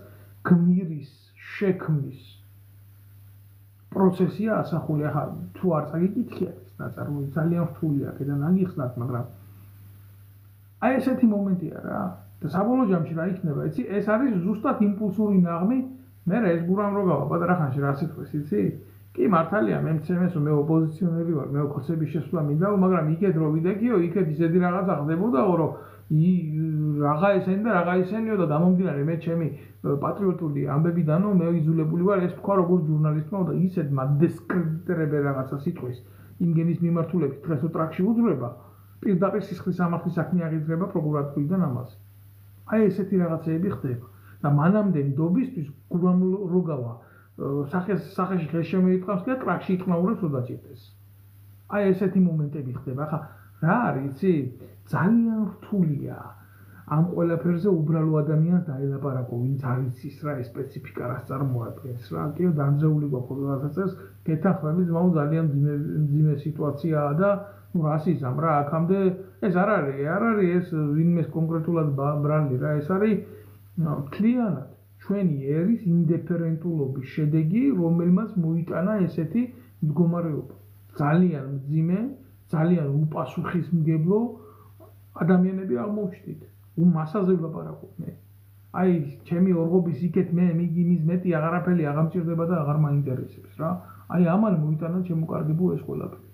[SPEAKER 1] გმირის შექმნის პროცესია ასახული. ახლა თუ არ წაგიკითხია ეს ნაწარმოები ძალიან რთულია, აქედან აგიხსნათ, მაგრამ აი ესეთი მომენტია რა. და საბოლოო ჯამში რა იქნება, იცი? ეს არის ზუსტად იმპულსური ნაღმი. მე ეს გურამ როგავა პატარა ხანში რა სიტყვის, იცი? კი მართალია, მე მცემეს მე ოპოზიციონერი ვარ, მე ხოცების შესვლა მინდა, მაგრამ იქეთ რო ვიდექიო, იქეთ ისეთი რაღაცა ხდებოდაო, რომ რაღა ესენი და რაღა ესენიო და გამომდინარე მე ჩემი პატრიოტული ამბებიდანო მე იძულებული ვარ ეს თქვა როგორც ჟურნალისტმა და ისეთ მადესკრედიტირებენ რაღაცა სიტყვის იმგენის მიმართულებით დღეს ტრაქში უძვრება პირდაპირ სისხლის სამართლის საქმე აღიძრება პროკურატურიდან ამაზე. აი ესეთი რაღაცეები ხდება და მანამდე ნდობისთვის გურამ როგავა სახეში ხეს შემოიტყავს და ტრაქში იტყნაურებს ოდაჭირდეს. აი ესეთი მომენტები ხდება. ახლა რა არის, იცი? ძალიან რთულია ამ ყველაფერზე უბრალო ადამიანს დაელაპარაკო, ვინც არის ის რა სპეციფიკა რას წარმოადგენს რა. კიდევ დანძრეული გვაქვს რაღაცას, გეთანხმები ძმაო ძალიან მძიმე სიტუაციაა და რას იზამ რა აქამდე ეს არ არის ეს ვინმეს კონკრეტულად ბრალი რა, ეს არის მთლიანად ჩვენი ერის ინდიფერენტულობის შედეგი, რომელმაც მოიტანა ესეთი მდგომარეობა. ძალიან მძიმე, ძალიან უპასუხისმგებლო ადამიანები აღმოჩნდით. მასაზე ვლაპარაკობ მე. აი, ჩემი ორღობის იქეთ მე იმის მეტი აღარაფერი აღამჭირდება და აღარ მაინტერესებს რა. აი, ამან მოიტანა შემოკარგებულ ეს ყველაფერი.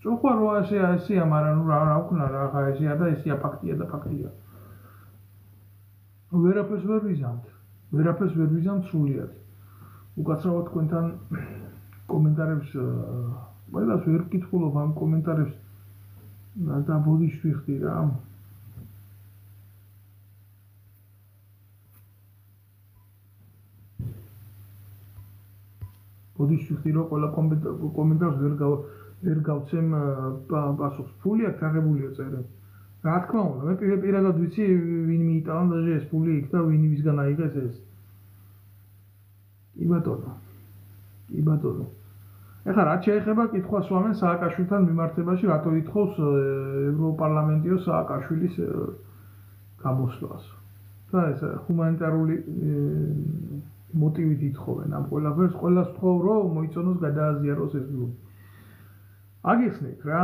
[SPEAKER 1] წუხვა რო ესეა, მაგრამ ნუ რა ვქნა რა, ხა ესეა და ესეა ფაქტია და ფაქტია. ვერაფერს ვერ ვიზამთ სრულიად. უკაცრავად თქვენთან კომენტარებს ყველას ვერ ვკითხულობ ამ კომენტარებს და ბოდიშს ვიხდი რა. ბოდიშს ვიხდი რომ ყველა კომენტარს ვერ გავცემ პასუხს. ფული აქვს აღებულია წერე. რა თქმა უნდა, მე პირადად ვიცი ვინ მიიტანა და ეს ფული იქ და ვინ ვისგან აიღეს ეს. კი ბატონო. ეხლა რაც შეეხება კითხვას ვამენ სააკაშვილთან მიმართებაში, რატო ითხოვს ევროპარლამენტიო სააკაშვილის გამოსვლას. და ეს ჰუმანიტარული მოტივით ითხოვენ ამ ყველაფერს, ყველას ვთხოვ, რომ მოიწონოს გადააზიაროს ეს გლობი. აგიხსნით რა,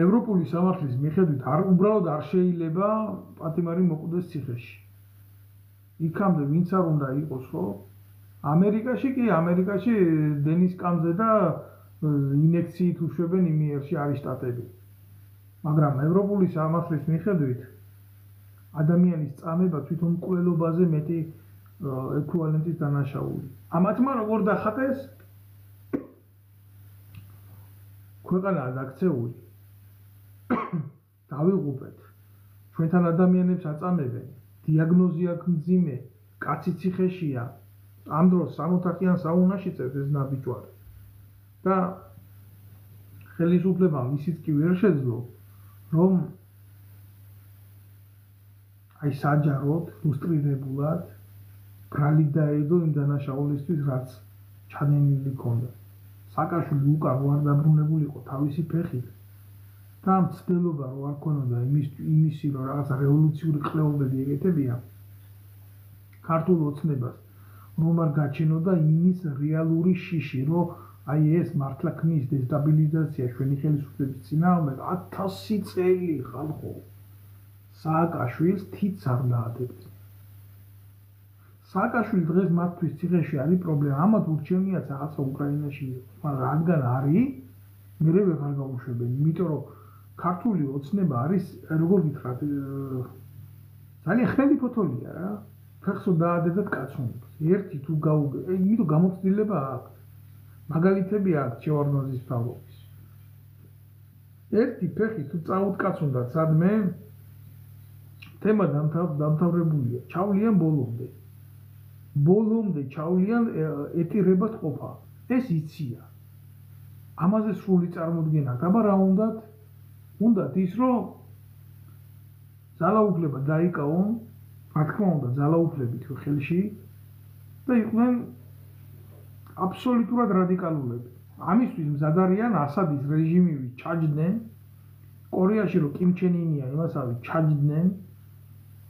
[SPEAKER 1] ევროპული სამართლის მიხედვით უბრალოდ არ შეიძლება პატიმარი მოკვდეს ციხეში. იქამდე ვინც არ უნდა იყოს, ხო? ამერიკაში დენის კამზე და ინექციით უშვებენ იმიერში არის შტატები. მაგრამ ევროპული სამართლის მიხედვით ადამიანის წამება თვითონ მკვლელობაზე მეტი ეკვივალენტის დანაშაული. ამათმა როგორ დახატეს? ქვეყანაა დაქცეული. დავიღუპეთ. ჩვენთან ადამიანებს აწამებენ. დიაგნოზი აქვს მძიმე, კაცი ციხეშია. ამ დროს 60-იან საუნაში წერს ეს ნაბიჯვარი. და ხელისუფლებამ ისიც კი ვერ შეძლო, რომ აი საჯაროდ, ილუსტრირებულად ბრალი დაედო იმ დანაშაულისთვის, რაც ჩადენილი ჰქონდა. სააკაშვილი უკან არ დაბრუნებულიყო თავისი ფეხით. და მცდელობა რო არ ქონოდა იმისი, რომ რაღაცა რევოლუციური კვლევები ეკეთებია ქართულ ოცნებას, რომ არ გაჩენოდა იმის რეალური შიში, რომ აი ეს მართლა ქმნის დესტაბილიზაცია ჩვენი ხელისუფლების წინააღმდეგ 1000 წელი ხალხო სააკაშვილს თითს არ დაადებდნენ. სააკაშვილი დღეს მათთვის ციხეში არის პრობლემა, ამათ ურჩევნიათ რაღაცა უკრაინაში იყოს, მაგრამ რადგან არის, მე ვეღარ გავუშვებენ, იმიტომ რომ ქართული ოცნება არის, როგორ გითხრათ, ძალიან ხელი ფოთოლია რა. ფეხსო დაადედათ კაცუნებს. ერთი თუ იმიტომ გამოცდილება აქვს. მაგალითები აქვს ჩევარდნაძის ფავლობის. ერთი ფეხი თუ წაუტკაცუნდათ სადმე თემა დამთავრებულია. ჩავლიან ბოლომდე. ბოლომდე ჩავლიან ეტირებად ყოფა. ეს იცია. ამაზე სრული წარმოდგენა გაბა რა უნდათ? უნდათ ის რომ ძალაუფლება დაიკავონ, რა თქმა უნდა ძალაუფლებით ხელში და იყვნენ აბსოლუტურად რადიკალურები. ამისთვის მზად არიან ასადის რეჟიმივით ჩაჯდნენ, კორეაში რო კიმ ჩენ ინია იმასავით ჩაჯდნენ,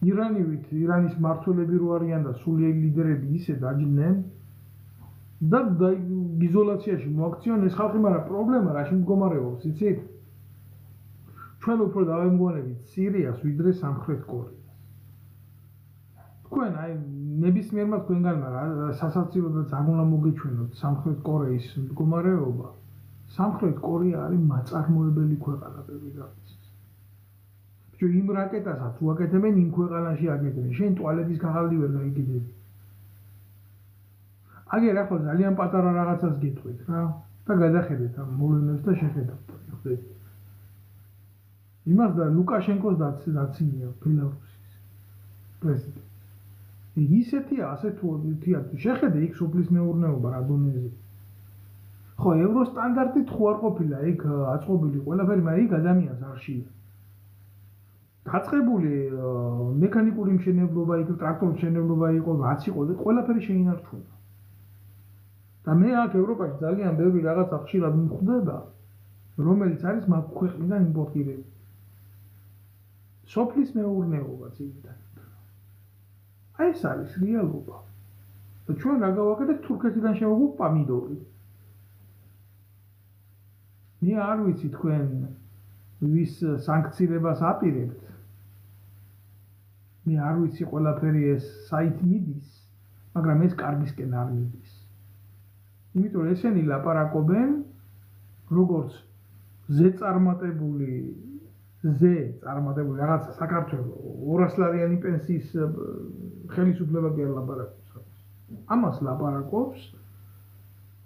[SPEAKER 1] ირანივით ირანის მმართველები რო არიან და სულიერი ლიდერები ისე დაჯდნენ და იზოლაციაში მოაქციონ ეს ხალხი, მაგრამ პრობლემა რაში მდგომარეობს, იცით? ჩვენ უფრო დავემგონებით სირიას ვიდრე სამხრეთ კორეას. თქვენ აი ნებისმიერმა თქვენგანმა სასაცილო და ძალიან უნდა მოგეჩვენოთ სამხრეთ კორეის მდგომარეობა. სამხრეთ კორეა არის მაწარმოებელი ქვეყანა პირველ რიგში. თუ იმ რაკეტასაც უაკეთებენ იმ ქვეყანაში აკეთებენ. შენ ტუალეტის ქაღალდი ვერ გაიგებები. აგერ ახლა ძალიან პატარა რაღაცას გეტყვით რა და გადახედეთ ამ მოვლენებს და შეხედავთ. ხედავთ. იმას და ლუკაშენკოს დაცინია ბელარუსის პრეზიდენტი. ისეთია, ასე თუ შეხედე იქ სოფლის მეურნეობა რა დონეზე. ხო, ევროსტანდარტით ხო არ ყოფილა იქ აწყობილი ყველაფერი, მაგრამ იქ ადამიანს არ შეია. დაწყებული მექანიკური მშენებლობა იქ, ტრაქტორის მშენებლობა იყო, რაც იყო, ყველაფერი შეინარჩუნა. და მე აქ ევროპაში ძალიან ბევრი რაღაცა ხშირად მხვდება, რომელიც არის მაგ ქვეყნიდან იმპორტირებული. სოფლის მეურნეობა ძირითადად. აი ეს არის რეალობა. და ჩვენ რა გავაკეთეთ თურქეთიდან შევაგოთ პამიდორი. მე არ ვიცი თქვენ ვის სანქციებას აპირებთ. მე არ ვიცი ყველაფერი ეს საით მიდის, მაგრამ ეს კარგისკენ არ მიდის. იმიტომ რომ ესენი ლაპარაკობენ როგორც ზეწარმატებული რაღაცა საქართველოს 200 ლარიანი პენსიის ხელისუფლება კი არ ლაპარაკობს. ამას ლაპარაკობს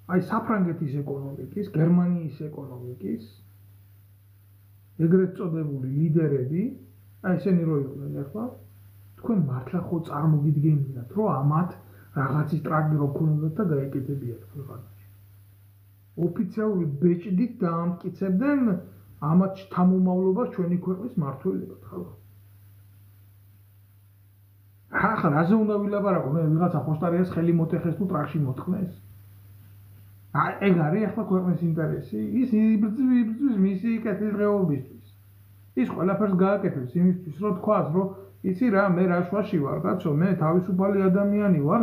[SPEAKER 1] აი საფრანგეთის ეკონომიკის, გერმანიის ეკონომიკის ეგრეთ წოდებული ლიდერები, აი ესენი რო იყვნენ ახლა, თქვენ მართლა ხო წარმოგიდგენიათ, რომ ამათ რაღაცის ტრაგი რო ქონდათ და გაეკეთებიათ ქვეყანაში. ოფიციალური ბეჭდით დაამტკიცებდნენ ამათ შთამომავლობას ჩვენი ქვეყნის მმართველებად ხალხო. ახლა რაზე უნდა ვილაპარაკო? მე ვიღაცა ხოსტარიას ხელი მოტეხეს თუ ტრაქში მოთხნეს. ეგ არის ახლა ქვეყნის ინტერესი. ის იბრძვის მისი კეთილდღეობისთვის. ის ყველაფერს გააკეთებს იმისთვის, რომ თქვას, რომ იცი რა, მე რა შვაში ვარ, კაცო, მე თავისუფალი ადამიანი ვარ,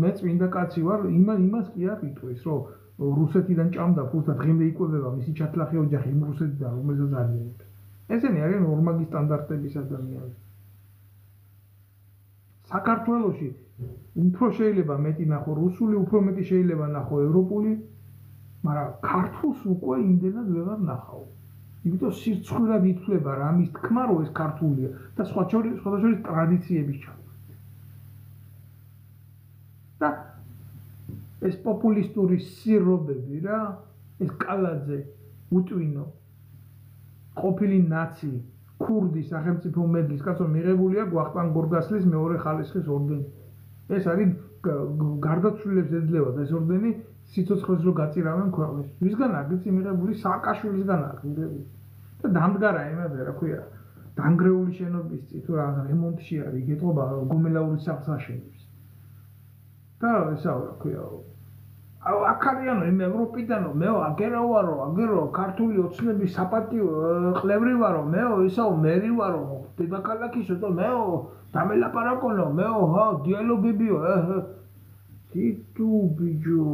[SPEAKER 1] მე წმინდა კაცი ვარ, იმას კი არ იტყვის, რომ რუსეთიდან ჭამდა ფულს და დღემდე იკვებება მისი ჩათლახი ოჯახი იმ რუსეთიდან, რომელზეც არიან. ესენი არიან ორმაგი სტანდარტების ადამიანები. საქართველოში უფრო შეიძლება მეტი ნახო რუსული, უფრო მეტი შეიძლება ნახო ევროპული, მაგრამ ქართულს უკვე იმდენად ვეღარ ნახავ. იმიტომ სირცხვირად ითვლება რამის თქმა, რომ ეს ქართულია და სხვათა შორის ტრადიციების ჩართვა. და ეს პოპულისტური სირობები რა, ეს კალაძე, უტვინო, ყოფილი ნაცი, ქურდი სახელმწიფო მედლის, კაცო მიღებული აქვს ვახტანგ გორგასლის მეორე ხალისხის ორდენი. ეს არის გარდაცვლილებს ეძლევა და ეს ორდენი სიცოცხლეს რო გაწირავენ ქვეყნის. ვისგან აქვს იცი მიღებული? სააკაშვილისგან აქვს მიღებული. და დამდგარა იმაზე, რა ქვია, დანგრეული შენობის თუ რა რემონტში არის, ეთყობა გომელაურის სახლსაშენებს. და ესა რა ქვია, აქ არიანო იმ ევროპიდანო, მეო აგერო ვარო, აგერო ქართული ოცნების საპატიო ყლევრი ვარო, მეო ისაო მერი ვარო, დედაქალაქისო და მეო დამელაპარაკონო, მეო ჰა დიალოგებიო, თითუ ბიჯო,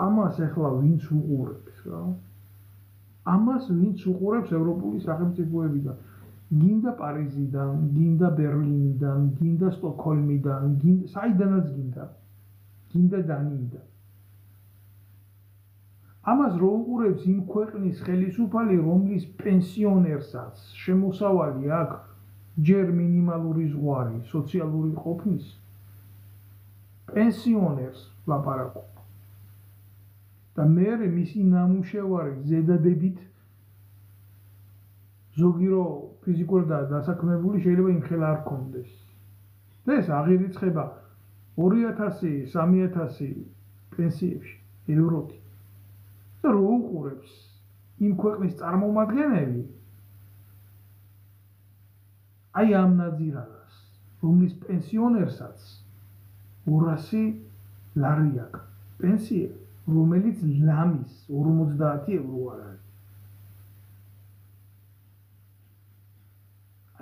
[SPEAKER 1] ამას ახლა ვინც უყურებს რა? ამას ვინც უყურებს ევროპული სახელმწიფოებიდან? გინდა პარიზიდან, გინდა ბერლინიდან, გინდა სტოკჰოლმიდან, საიდანაც გინდა დანიიდან. ამას რო უყურებს იმ ქვეყნის ხელისუფალი, რომლის პენსიონერსაც შემოსავალი აქვს ჯერ მინიმალური ზღვარი სოციალური ყოფნის, პენსიონერს ლაპარაკობ. და მე მისი ნამუშევარი ზედადებით ზოგი რო ფიზიკურად დასაქმებული შეიძლება იმხელა არ გქონდეს. და ეს აღირიცხება 2000-3000 პენსიებში ევროთი. და რო უყურებს იმ ქვეყნის წარმომადგენელი აი ამ ნაძირალას, რომლის პენსიონერსაც 200 ლარი აქვს პენსია, რომელიც ლამის 50 ევრო არ არის.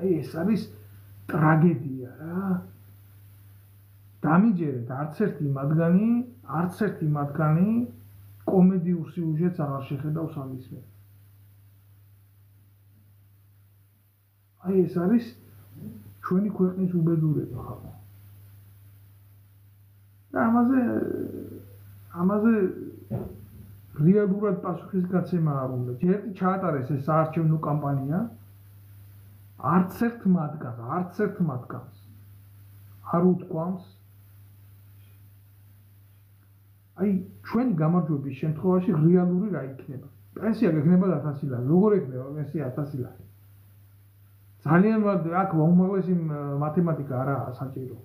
[SPEAKER 1] აი ეს არის ტრაგედია რა. დამიჯერეთ არც ერთი მათგანი კომედიურ სიუჟეტს აღარ შეხედავს ამის მე. აი ეს არის ჩვენი ქვეყნის უბედურება ხალხო. და ამაზე რეალურად პასუხისგაცემა არ უნდა. ჯერ ჩაატარეს ეს საარჩევნო კამპანია, არც ერთ მათგანს არ უთქვამს აი ჩვენი გამარჯვების შემთხვევაში რეალური რა იქნება? პენსია გექნება 1000 ლარი. როგორ ექნება პენსია 1000 ლარი? ძალიან აქ უმაღლესი მათემატიკა არაა საჭირო.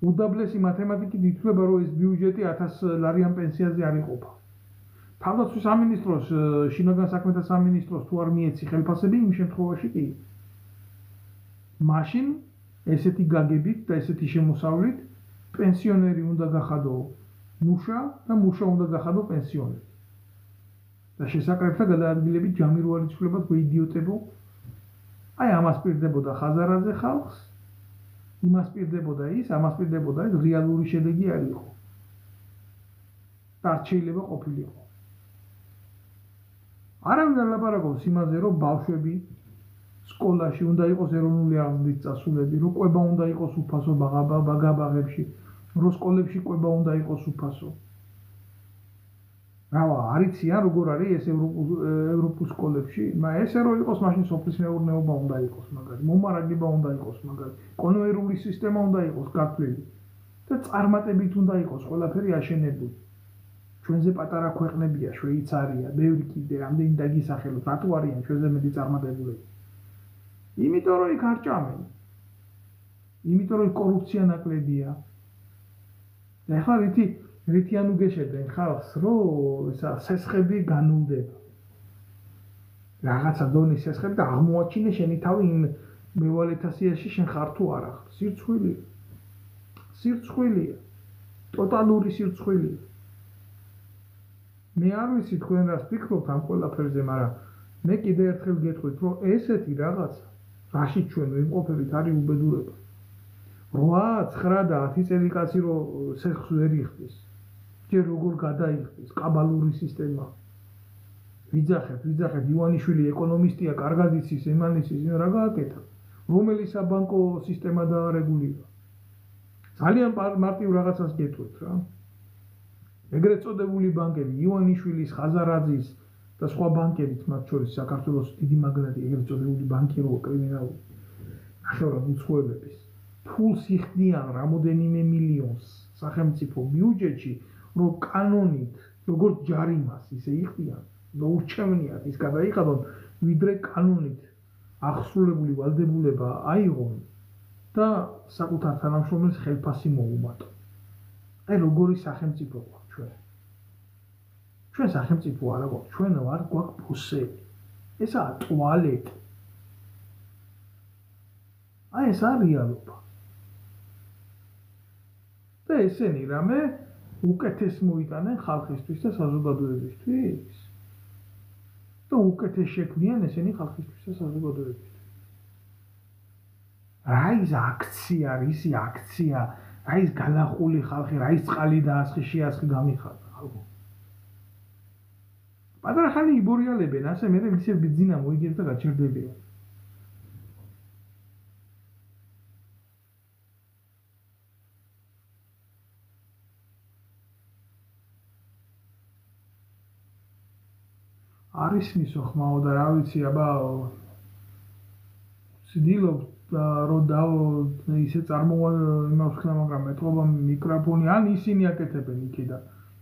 [SPEAKER 1] უდაბლესი მათემატიკით ითვლება, რომ ეს ბიუჯეტი 1000 ლარიან პენსიაზე არ იყოფა. თავდაცვის სამინისტროს, შინაგან საქმეთა სამინისტროს თუ არ მიეცი ხელფასები, იმ შემთხვევაში კი. მაშინ ესეთი გაგებით და ესეთი შემოსავლით პენსიონერი უნდა გახადო მუშა და მუშა უნდა გახადო პენსიონერი. და შესაკრებთა გადაადგილებით ჯამი რო არ იცვლებათ გვეიდიოტებო. აი ამას პირდებოდა ხაზარაძე ხალხს, იმას პირდებოდა ის, ამას პირდებოდა ის, რეალური შედეგი არ იყო. და არ შეიძლება ყოფილიყო. არავინ არ ლაპარაკობს იმაზე, რომ ბავშვები სკოლაში უნდა იყოს ეროვნული აღზრდის წასულები, რომ კვება უნდა იყოს უფასო ბაგაბაღებში, რომ სკოლებში კვება უნდა იყოს უფასო. არიციან როგორ არის ეს ევროპულ სკოლებში, ესე რომ იყოს მაშინ სოფლის მეურნეობა უნდა იყოს მაგარი, მომარაგება უნდა იყოს მაგარი, კონვეიერული სისტემა უნდა იყოს გათვლილი და წარმატებით უნდა იყოს ყველაფერი აშენებული. ჩვენზე პატარა ქვეყნებია, შვეიცარია, ბევრი კიდე რამდენი დაგისახელოთ, რატო არიან ჩვენზე მეტი წარმატებულები? იმიტომ რომ იქ არ ჭამენ. იმიტომ რომ კორუფცია ნაკლებია. და ახლა რითი ανუგეშებენ ხალხს, რომ ესა სესხები განულდება. რაღაცა დონის სესხები და აღმოაჩინე შენი თავი იმ მევალეთა სიაში შენ ხარ თუ არა. სირცხვილია. სირცხვილია. ტოტალური სირცხვილია. მე არ ვიცი თქვენ რას ფიქრობთ ამ ყველაფერზე, მაგრამ მე კიდე ერთხელ გეტყვით, რომ ესეთი რაღაცა, რაშიც ჩვენ ვიმყოფებით, არის უბედურება. 8, 9 და 10 წელი კაცი რომ სესხს ვერ იხდის. ჯერ როგორ გადაიხდის კაბალური სისტემა. ვიძახეთ, ივანიშვილი ეკონომისტია, კარგად იცის, იმან იცის, რა გააკეთა. რომელი საბანკო სისტემა დაარეგულირა. ძალიან მარტივ რაღაცას გეტყვით რა. ეგრეთ წოდებული ბანკები, ივანიშვილის, ხაზარაძის და სხვა ბანკებიც, მათ შორის საქართველოს დიდი მაგნატი, ეგრეთ წოდებული ბანკირო კრიმინალური, ნახევრად უცხოელების, ფულს იხდიან რამოდენიმე მილიონს სახელმწიფო ბიუჯეტში, რომ კანონით, როგორც ჯარიმას, ისე იხდიან, და ურჩევნიათ ის გადაიხადონ, ვიდრე კანონით აღსრულებული ვალდებულება აიღონ და საკუთარ თანამშრომელს ხელფასი მოუმატონ. აი როგორი სახელმწიფო გვაქვს ჩვენ. ჩვენ სახელმწიფო არა გვაქვს, ჩვენ ვარ გვაქვს ფუსები. ესაა ტუალეტი. აი ეს არის რეალობა. და ესენი რამე უკეთეს მოიტანენ ხალხისთვის და საზოგადოებისთვის. და უკეთეს შექმნიან ესენი ხალხისთვის და საზოგადოებისთვის. რა ის აქცია, რისი აქცია, რა ის განახული ხალხი, რა ის წყალი დაასხი, შეასხი გამიხარდა ხალხო. პატარა ხანი იბორიალებენ, ასე მე ვიცი ბიძინა მოიგებს და გაჩერდებიან. არის მისო ხმაო და რა ვიცი, აბა ვცდილობ რომ ისე წარმოვა იმას ვქნა, მაგრამ მეტყობა მიკროფონი, ან ისინი აკეთებენ იქიდან.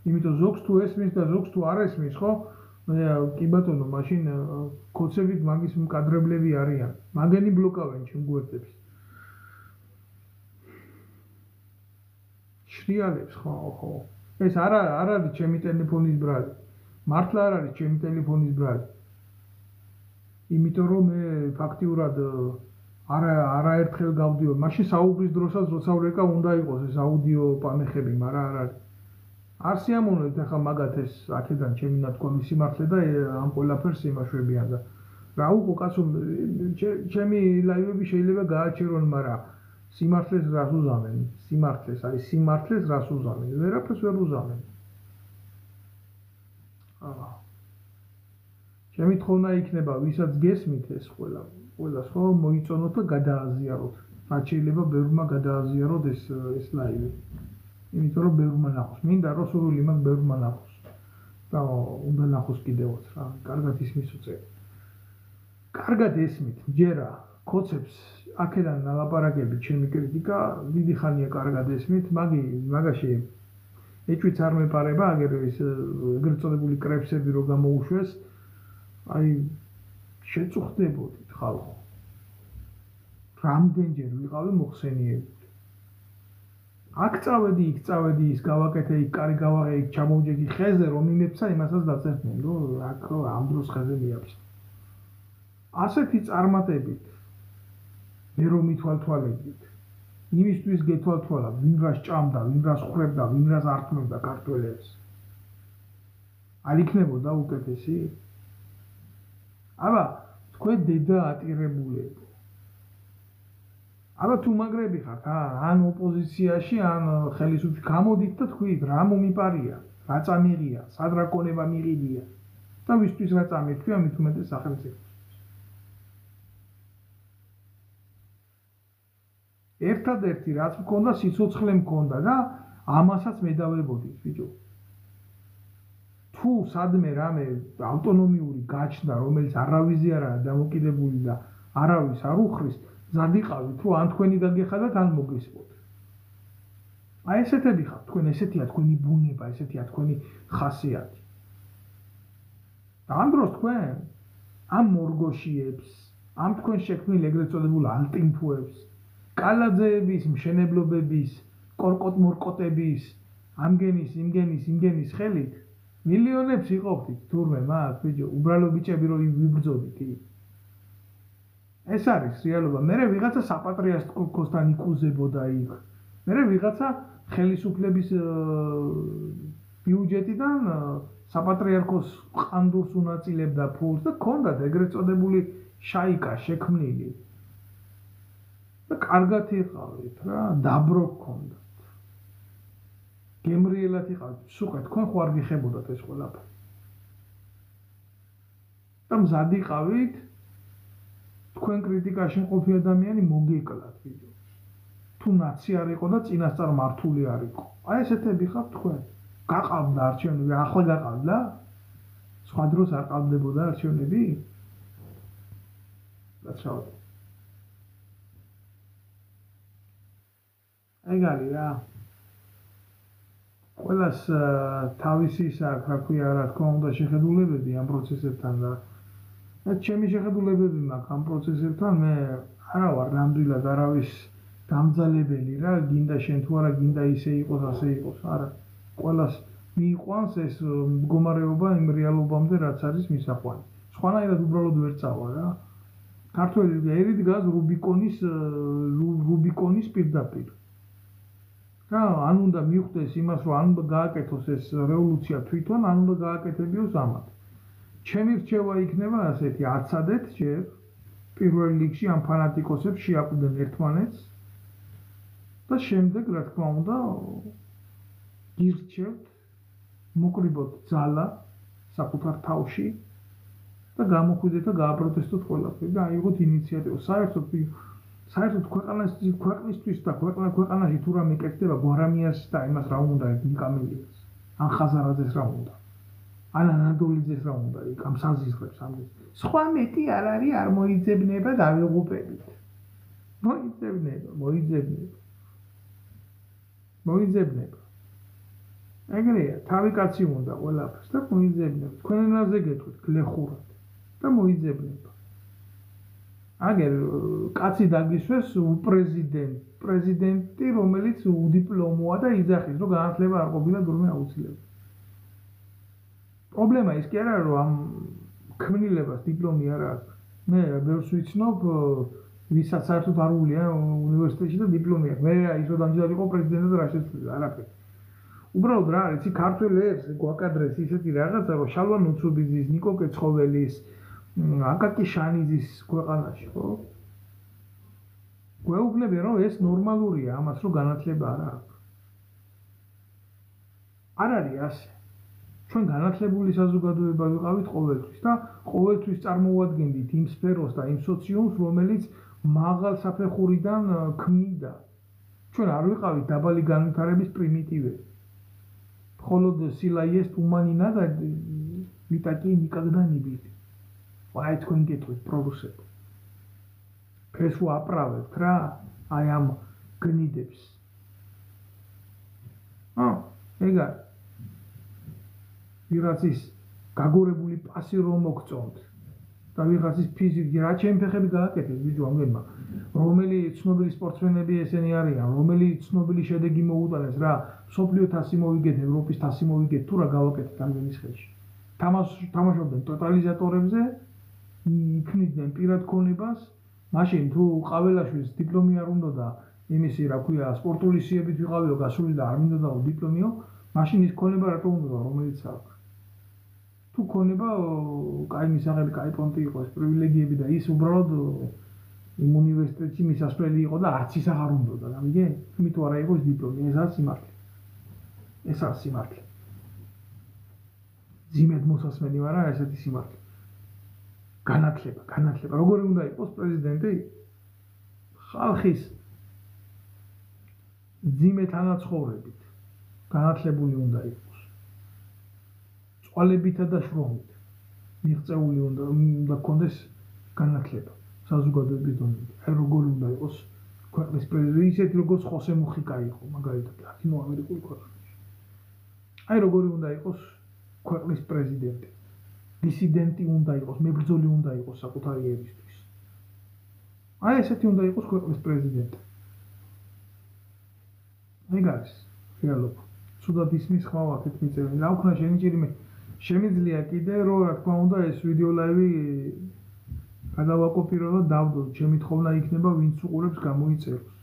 [SPEAKER 1] იმიტომ ზოგს თუ ესმის და ზოგს თუ არ ესმის, ხო? კი ბატონო, მაშინ კოცებით მაგის მკადრებლები არიან. მაგენი ბლოკავენ ჩემ გვერდებს. შრიალებს ხო. ეს არ არის ჩემი ტელეფონის ბრალი. მართლა არ არის ჩემი ტელეფონის ბრალი. იმიტომ რომ მე ფაქტიურად არაერთხელ გავდივარ. მაშინ საუბრის დროსაც როცა ვრეკა უნდა იყოს ეს აუდიო პანეხები, მაგრამ არ არის. არ სიამოვნებთ ახლა მაგათეს აქედან ჩემი ნათქვამი სიმართლე და ამ ყველაფერს იმაშვებიან და რა უყო კაცო ჩემი ლაივები შეიძლება გააჩერონ, მაგრამ სიმართლეს რას უზამენ? სიმართლეს რას უზამენ? ვერაფერს ვერ უზამენ. ჩემი თხოვნა იქნება, ვისაც გესმით ეს ყველას ხო მოიწონოთ და გადააზიაროთ. რაც შეიძლება ბევრმა გადააზიაროთ ეს ლაივი. იმიტომ რომ ბევრმა ნახოს. მინდა რომ სურვილი მაქვს ბევრმა ნახოს. და უნდა ნახოს კიდევაც რა. კარგად ისმისო წელი. კარგად ესმით, ჯერა კოცებს აქედან ნალაპარაკებით ჩემი კრიტიკა, დიდი ხანია კარგად ესმით, მაგაში ეჭვიც არ მეპარება, ეგრეთ წოდებული კრებსები რო გამოუშვეს, აი შეწუხდებოდით ხალხო. რამდენჯერ ვიყავი მოხსენიებული. აქ წავედი, იქ წავედი, ის გავაკეთე, იქ კარი გავაღე, იქ ჩამოვჯექი ხეზე, რომ იმებსა იმასაც დაწერდნენ, რომ ამ დროს ხეზე მიაფსა. ასეთი წარმატებით მე რომ მithვალთვალებდით, იმისთვის გეთვალთვალა, ვინ რას ჭამდა, ვინ რას ხრებდა, ვინ რას ართმევდა ქართველებს. არ იქნებოდა უკეთესი? აბა, თქვენ დედა ატირებულებო. აბა თუ მაგრები ხართ, ან ოპოზიციაში, ან ხელისუფლების გამოდით და თქვით, რა მომიპარია, რა წამიღია, სად რა კონება მიყიდია. და ვისთვის რა წამითქვია მით უმეტეს სახელმწიფოს. ერთადერთი რაც მქონდა სიცოცხლე მქონდა და ამასაც მედავებოდი ბიჭო. თუ სადმე რამე ავტონომიური გაჩნდა, რომელიც არავიზე არაა დამოკიდებული და არავის არ უხრის, ზადიყავით, რომ ან თქვენი გაგეხადათ, ან მოგესწროთ. აი ესეთები ხართ, თქვენ ესეთია თქვენი ბუნება, ესეთია თქვენი ხასიათი. და ამ დროს თქვენ ამ მორგოშიებს, ამ თქვენ შექმნილ ეგრეთ წოდებულ ალტინფუებს, კალაძეების, მშენებლობების, კორკოტ-მორკოტების, ამგენის, იმგენის ხელით მილიონებს იყოფთით თურმე მაგ ბიჭო, უბრალო ბიჭები რომ ვიბრძოდით. ეს არის რეალობა. მე ვიღაცა საპატრიარქოსთან იკუზებოდა იქ. მე ვიღაცა ხელისუფლების ბიუჯეტიდან საპატრიარქოს ყანდურს უნაწილებდა ფულს და ქონდათ ეგრეთ წოდებული შაიკა შექმნილი. და კარგად იყავით რა, დაბრო გქონდათ. გემრიელად იყავით, სუყე თქვენ ხო არ გიხებოდათ ეს ყველაფერი. და მზად იყავით თქვენ კრიტიკაში მყოფი ადამიანი მოგეკლათ ბიჭო. თუ ნაცი არ იყო და წინასწარ მართული არ იყო. აი ესეთები ხართ თქვენ. გაყავდა არჩევნები, ახლა გაყავდა? სხვა დროს არ ყავდებოდა არჩევნები? გაცრავთ. ეგ არის რა. ყველას თავისი რა ქვია, რა თქმა უნდა შეხედულებები ამ პროცესებთან და ჩემი შეხედულებები მაქვს ამ პროცესებთან. მე არა ვარ ნამდვილად არავის დამძალებელი რა, გინდა შენ თუ არა გინდა ისე იყოს, ასე იყოს, არა. ყველას მიიყვანს ეს მდგომარეობა იმ რეალობამდე, რაც არის მისაყვანი. სხვანაირად უბრალოდ ვერ წავა რა. ქართველი ერით დგას რუბიკონის პირდაპირ. რა, ან უნდა მიხვდეს იმას, რომ ან გააკეთოს ეს რევოლუცია თვითონ, ან უნდა გააკეთებიოს ამათ. ჩემი რჩევა იქნება ასეთი, აცადეთ ჯერ პირველ რიგში ამ ფანატიკოსებს შეაკვდნენ ერთმანეთს და შემდეგ, რა თქმა უნდა, გირჩევთ, მოკრიბოთ ძალა საკუთარ თავში და გამოხვიდეთ და გააპროტესტოთ ყველაფერი და აიღოთ ინიციატივა. საერთოდ ქვეყნისთვის და ქვეყანაში თუ რამე კეთდება გვარამიას და იმას რა უნდა ნიკამელიას, ან ხაზარაძეს რა უნდა, ან ანადოლიძეს რა უნდა, იქ ამ საზიზღრებს ამის. სხვა მეტი არ არის, არ მოიძებნება დავიღუპებით. მოიძებნება. ეგრეა, თავი კაცი უნდა ყველაფერს და მოიძებნება. თქვენ ენაზე გეტყვით, გლეხურად და მოიძებნება. აგერ კაცი დაგისვეს პრეზიდენტი, რომელიც უდიპლომოა და იძახის, რომ განათლება არ ყოფილა თურმე აუცილებელი. პრობლემა ის კი არა, რომ ამ ქმნილებას დიპლომი არ აქვს. მე ბევრს ვიცნობ, ვისაც საერთოდ არ უვლია უნივერსიტეტში და დიპლომი აქვს. მე ის რომ დამჯერად იყო პრეზიდენტად რა შეცვლილა, არაფერი. უბრალოდ რა არის, ქართველებს გვაკადრეს ისეთი რაღაცა, რომ შალვა ნუცუბიძის, ნიკო კეცხოველის, აკაკი შანიძის ქვეყანაში, ხო? გვეუბნებიან, რომ ეს ნორმალურია, ამას რომ განათლება არ აქვს. არ არის ასე. ჩვენ განათლებული საზოგადოება ვიყავით ყოველთვის და ყოველთვის წარმოუადგენდით იმ სფეროს და იმ სოციუმს, რომელიც მაღალ საფეხურიდან ქმნიდა. ჩვენ არ ვიყავით დაბალი განვითარების პრიმიტივები. холод сила есть ума не надо, вы такие никогда не были. აი თქვენ გეტყვით პროდუსერს. ეს უაправებთ რა, აი ამ გნიდებს. ეგ არის. ვიღაცის გაგორებული პასი რომ მოგწონთ და ვიღაცის ფიზიკი რა ჩემი ფეხები გააკეთეთ ბიჭო ამგენმა. რომელი ცნობილი სპორტსმენები ესენი არიან, რომელი ცნობილი შედეგი მოუტანეს რა, მსოფლიო თასი მოვიგეთ, ევროპის თასი მოვიგეთ, თუ რა გავაკეთეთ ამგენის ხელში. თამაშობდნენ ტოტალიზატორებზე, იქნიდნენ პირად ქონებას, მაშინ თუ ყაველაშვილს დიპლომი არ უნდოდა, იმისი რა ქვია, სპორტული სიებით ვიყავიო გასული და არ მინდოდაო დიპლომიო, მაშინ ის ქონება რატო უნდა, რომელიც აქვს. თუ ქონება, კაი მისაღები, კაი პონტი იყო, ეს პრივილეგიები და ის უბრალოდ იმ უნივერსიტეტში მისასვლელი იყო და არც ის აღარ უნდოდა, გამიგე? თუმცა არა იყო ეს დიპლომი, ეს არის სიმართლე. ძიმედ მოსასმენი ვარ რა ესეთი სიმართლე. განათლება. როგორი უნდა იყოს პრეზიდენტი? ხალხის ძიმედ ანაცხოვრებით განათლებული უნდა იყოს. წვალებითა და შრომით მიღწეული უნდა გქონდეს განათლება საზოგადოების დონეზე. აი როგორი უნდა იყოს ქვეყნის პრეზიდენტი, ისეთი როგორც ხოსე მუხიკა იყო მაგალითად ლათინოამერიკული ქვეყნებში. აი როგორი უნდა იყოს ქვეყნის პრეზიდენტი. დისიდენტი უნდა იყოს, მებრძოლი უნდა იყოს საკუთარი ერისთვის. აი ესეთი უნდა იყოს ქვეყნის პრეზიდენტი. ეგ არის რეალობა. ცუდად ისმის ხმავა აქეთ მიწერენ. რა ვქნა შემიჭირიმე შემიძლია კიდე რომ რა თქმა უნდა ეს ვიდეო ლაივი გადავაკოპირო და დავდო. ჩემი თხოვნა იქნება ვინც უყურებს გამოიწეროს.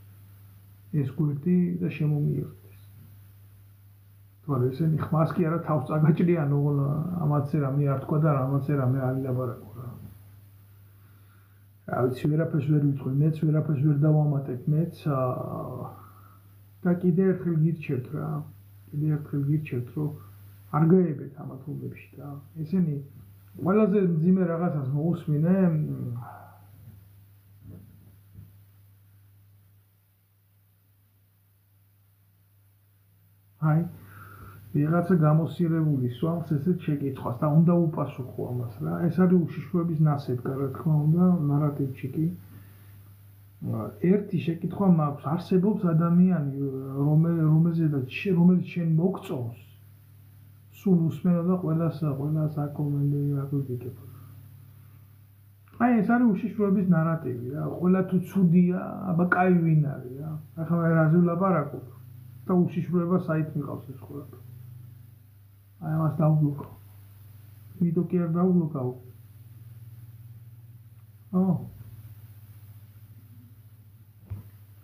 [SPEAKER 1] ეს გვერდი და შემომიერთდეს. თორე ესენი ხმას კი არა თავს წაგაჭრიან ამაცე რამე არ თქვა და რამაცე რამე არ ილაპარაკო რა. რა ვიცი ვერაფერს ვერ ვიტყვი, მეც ვერაფერს ვერ დავამატებ, მეც და კიდე ერთხელ გირჩევთ რა. კიდე ერთხელ გირჩევთ რომ არ გაებეთ ამ თემებში რა. ესენი ყველაზე მძიმე რაღაცას მოусმინე აი ვიღაცა გამოსირებული სვამს ესეთ შეკითხვას და უნდა უპასუხო ამას რა. ეს არის უშიშროების ნასეფი, რა თქმა უნდა, ნარატივში კი. ერთი შეკითხვა მაქვს, არსებობს ადამიანი, რომელიც შენ მოგწონს, სულ უსმენო და ყველას აკომენტირებ. აი ეს არის უშიშროების ნარატივი რა. ყველა თუ ცუდია, აბა კაი ვინ არის რა. ახლა მე რაზე ვლაპარაკობ და უშიშროება საით მიყავს ეს ყველაფერი. აი ამას დავბლოკავ. ვიდეო კი არ დავბლოკავ.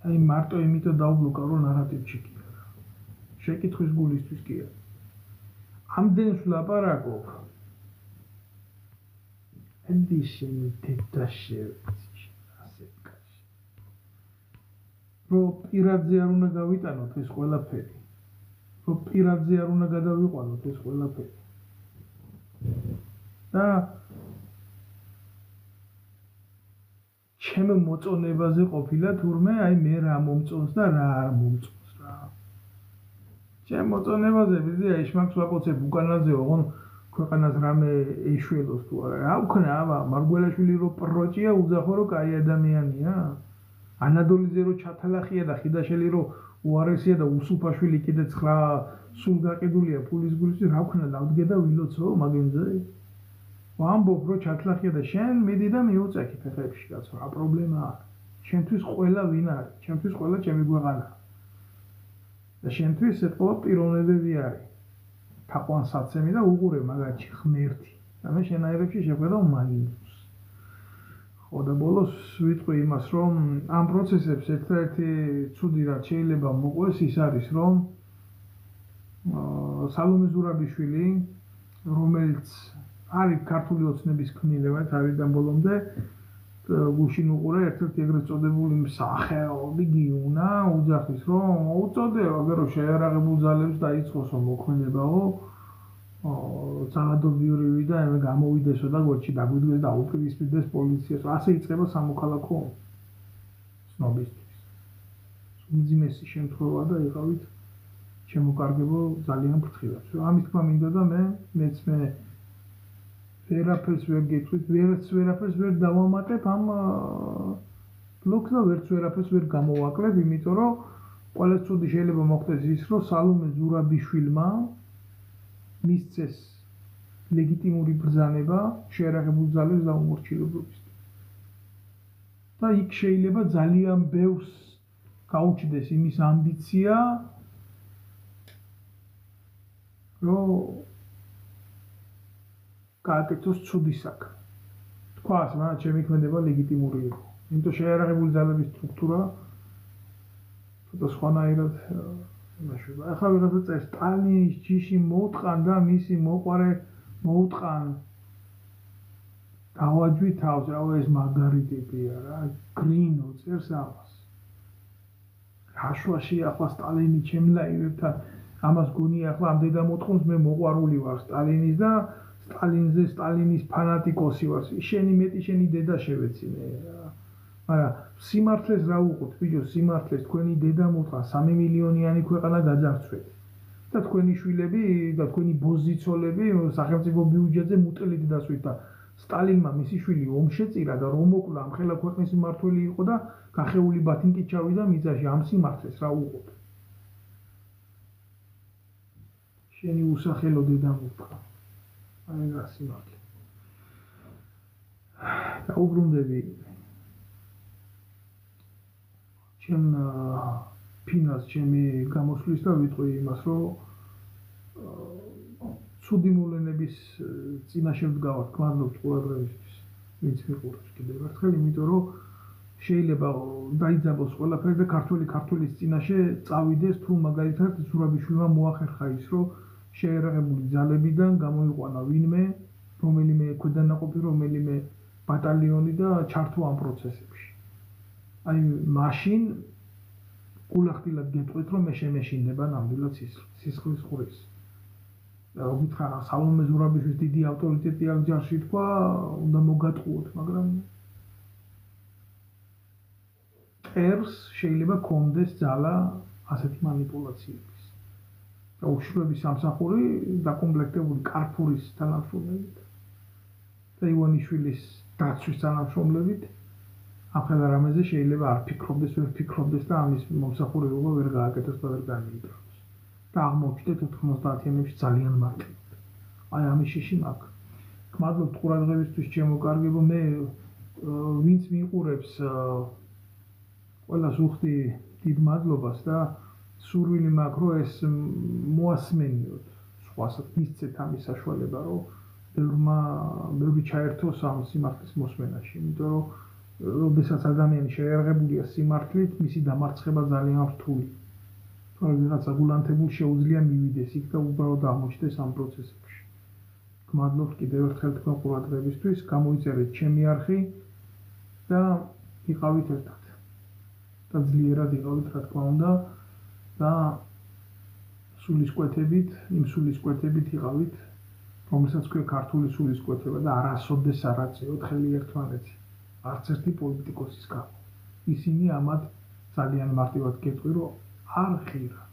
[SPEAKER 1] აი მარტო იმიტომ დავბლოკავ რომ ნარატივში კი არა. შეკითხვის გულისთვის კი არა. ამდენს ვლაპარაკობ. ედიშენი დედაშევიცი ასეთ კაცი. რომ პირადზე არ უნდა გავიტანოთ ეს ყველაფერი. რომ პირადზე არ უნდა გადავიყვანოთ ეს ყველაფერი. და ჩემ მოწონებაზე ყოფილა თურმე აი მე რა მომწონს და რა არ მომწონს რა. ჩემ მოწონებაზე ვიზია ისმაქს ვაკოცებ უკანაზე ოღონ ქვეყანას რამე ეშველოს თუ არა. რა ვქნა აბა მარგველაშვილი რო პროჭია უძახო რო კაი ადამიანია. ანადოლიზე რო ჩათალახია და ხიდაშელი რო უარესია და უსუფაშვილი კიდე 9 სულ გაყიდულია ფულის გულში რა ვქნა დავდგე და ვილოცო მაგენზე. ვამბობ რო ჩათლახია და შენ მიდი და მიუწექი ფეხებში კაცო რა პრობლემაა. შენთვის ყველა ვინ არის? შენთვის ყველა ჩემი გვეყანა. და შენთვის ეთყობა პიროვნებები არის. თაყვანსაცემი და უყურე მაგაჩი ღმერთი. და მე შენაერებში შეხვედავ მაგინდს. ხო და ბოლოს ვიტყვი იმას რომ ამ პროცესებს ერთ-ერთი ცუდი რაც შეიძლება მოყვეს ის არის რომ სალომე ზურაბიშვილი რომელიც არის ქართული ოცნების ქმნილება თავიდან ბოლომდე გუშინ უყურე ერთ-ერთი ეგრეთ წოდებული მსახიობი გიუნა უძახის რომ უწოდე აგერ რომ შეიარაღებულ ძალებს დაიწყოსო მოქმედებაო ძალადობრივი და ემე გამოვიდესო და გორჩი დაგვიდგეს და აუპირისპირდეს პოლიციას ასე იწყება სამოქალაქო ცნობისთვის უმძიმესი შემთხვევა და იყავით შემოკარგებო ძალიან ფრთხილად ამის თქმა მინდოდა მეც ვერაფერს ვერ გეტყვით ვერაფერს ვერ დავამატებ ამ ბლოგს და ვერაფერს ვერ გამოვაკლებ იმიტომ რომ ყველა ცუდი შეიძლება მოხდეს ის რომ სალომე ზურაბიშვილმა მისცეს ლეგიტიმური ბრძანება შეიარაღებულ ძალებს დაუმორჩილებლობის და იქ შეიძლება ძალიან ბევრს გაუჩნდეს იმის ამბიცია რომ გააკეთოს ცუდი საქმე. თქვა ასე, მაგრამ ჩემი ქმედება ლეგიტიმური იყო. იმიტომ შეიარაღებული ძალების სტრუქტურა ცოტა სხვანაირად იმაშობა. ახლა ვიღაცა წერს სტალინის ჯიში მოუტყან და მისი მოყვარე მოუტყან. დავაჯვი თავს, რა ეს მაგარი ტიპია რა, გრინო წერს ამას. რაშვაში ახლა სტალინი ჩემ ლაივებთან ამას გონია ახლა ამდენად მოთხოვნს მე მოყვარული ვარ სტალინის და სტალინზე სტალინის ფანატიკოსი ვარ. შენი მეტი შენი დედა შევეცინე. მაგრამ სიმართლეს რა უყურთ ბიჭო, სიმართლეს თქვენი დედა მოთხრა 3 მილიონიანი ქვეყანა გაძარცვეთ. და თქვენი შვილები და თქვენი ბოზიცოლები სახელმწიფო ბიუჯეტზე მუტელით დასვით და სტალინმა მისი შვილი ომში წირა და რომ მოკლა ამ ხელა ქვეყნის მმართველი იყო და გახეული ბათინკით ჩავიდა მიწაში ამ სიმართლეს რა უყურთ. შენი უსახელო დედა მოთხრა. აი რა სიმართლე. დაუბრუნდები ჩემ ფინას ჩემი გამოსვლის და ვიტყვი იმას, რომ ცუდი მოვლენების წინაშე ვდგავართ, გმადლობთ ყურადღებისთვის, ვინც მიყურებს კიდევ ერთხელ, იმიტომ რომ შეიძლება დაიძაბოს ყველაფერი და ქართველის წინაშე წავიდეს, თუ მაგალითად ზურაბიშვილმა მოახერხა ის, რომ შეერაღებული ძალებიდან გამოიყვანა ვინმე, რომელიმე ქვედანაყოფი, რომელიმე ბატალიონი და ჩართო ამ პროცესებში. აი მაშინ გულახდილად გეტყვით, რომ მე შემეშინდება ნამდვილად სისხლის ხურის. გითხრა სალომე ზურაბიშვილის დიდი ავტორიტეტი აქ ჯარში თქვა, უნდა მოგატყუოთ, მაგრამ ერს შეიძლება კონდეს ძალა ასეთი манипуляციების. და უშუალოდ სამსახური დაკომპლექტებული კარფურის თანამშრომლებით და ივანიშვილის დაცვის თანამშრომლებით ახლა რამეზე შეიძლება არ ფიქრობდეს, ვერ ფიქრობდეს და ამის მომსახურება ვერ გააკეთოს და ვერ განიიტანოს. და აღმოჩნდეთ 90-იანებში ძალიან მარტივად. აი ამის შეში მაქვს. გმადლობთ ყურადღებისთვის ჩემო კარგებო, მე ვინც მიყურებს ყველას ვუხდი დიდ მადლობას და სურვილი მაქვს, რომ ეს მოასმენიოთ. სხვასაც მისცეთ ამის საშუალება, რომ ბევრი ჩაერთოს ამ სიმართლის მოსმენაში, იმიტომ რომ როდესაც ადამიანი შეერაღებულია სიმართლით, მისი დამარცხება ძალიან რთული. ვიღაცა გულანთებულ შეუძლია მივიდეს იქ და უბრალოდ აღმოჩნდეს ამ პროცესებში. გმადლობთ კიდევ ერთხელ თქვენ ყურადღებისთვის, გამოიწერეთ ჩემი არხი და იყავით ერთად. და ძლიერად იყავით, რა თქმა უნდა, და სულისკვეთებით, იმ სულისკვეთებით იყავით, რომელსაც ქვია ქართული სულისკვეთება და არასოდეს არ აწევთ ხელი ერთმანეთს. არც ერთი პოლიტიკოსის გამო. ისინი ამათ ძალიან მარტივად გეტყვი, რომ არ ღირა.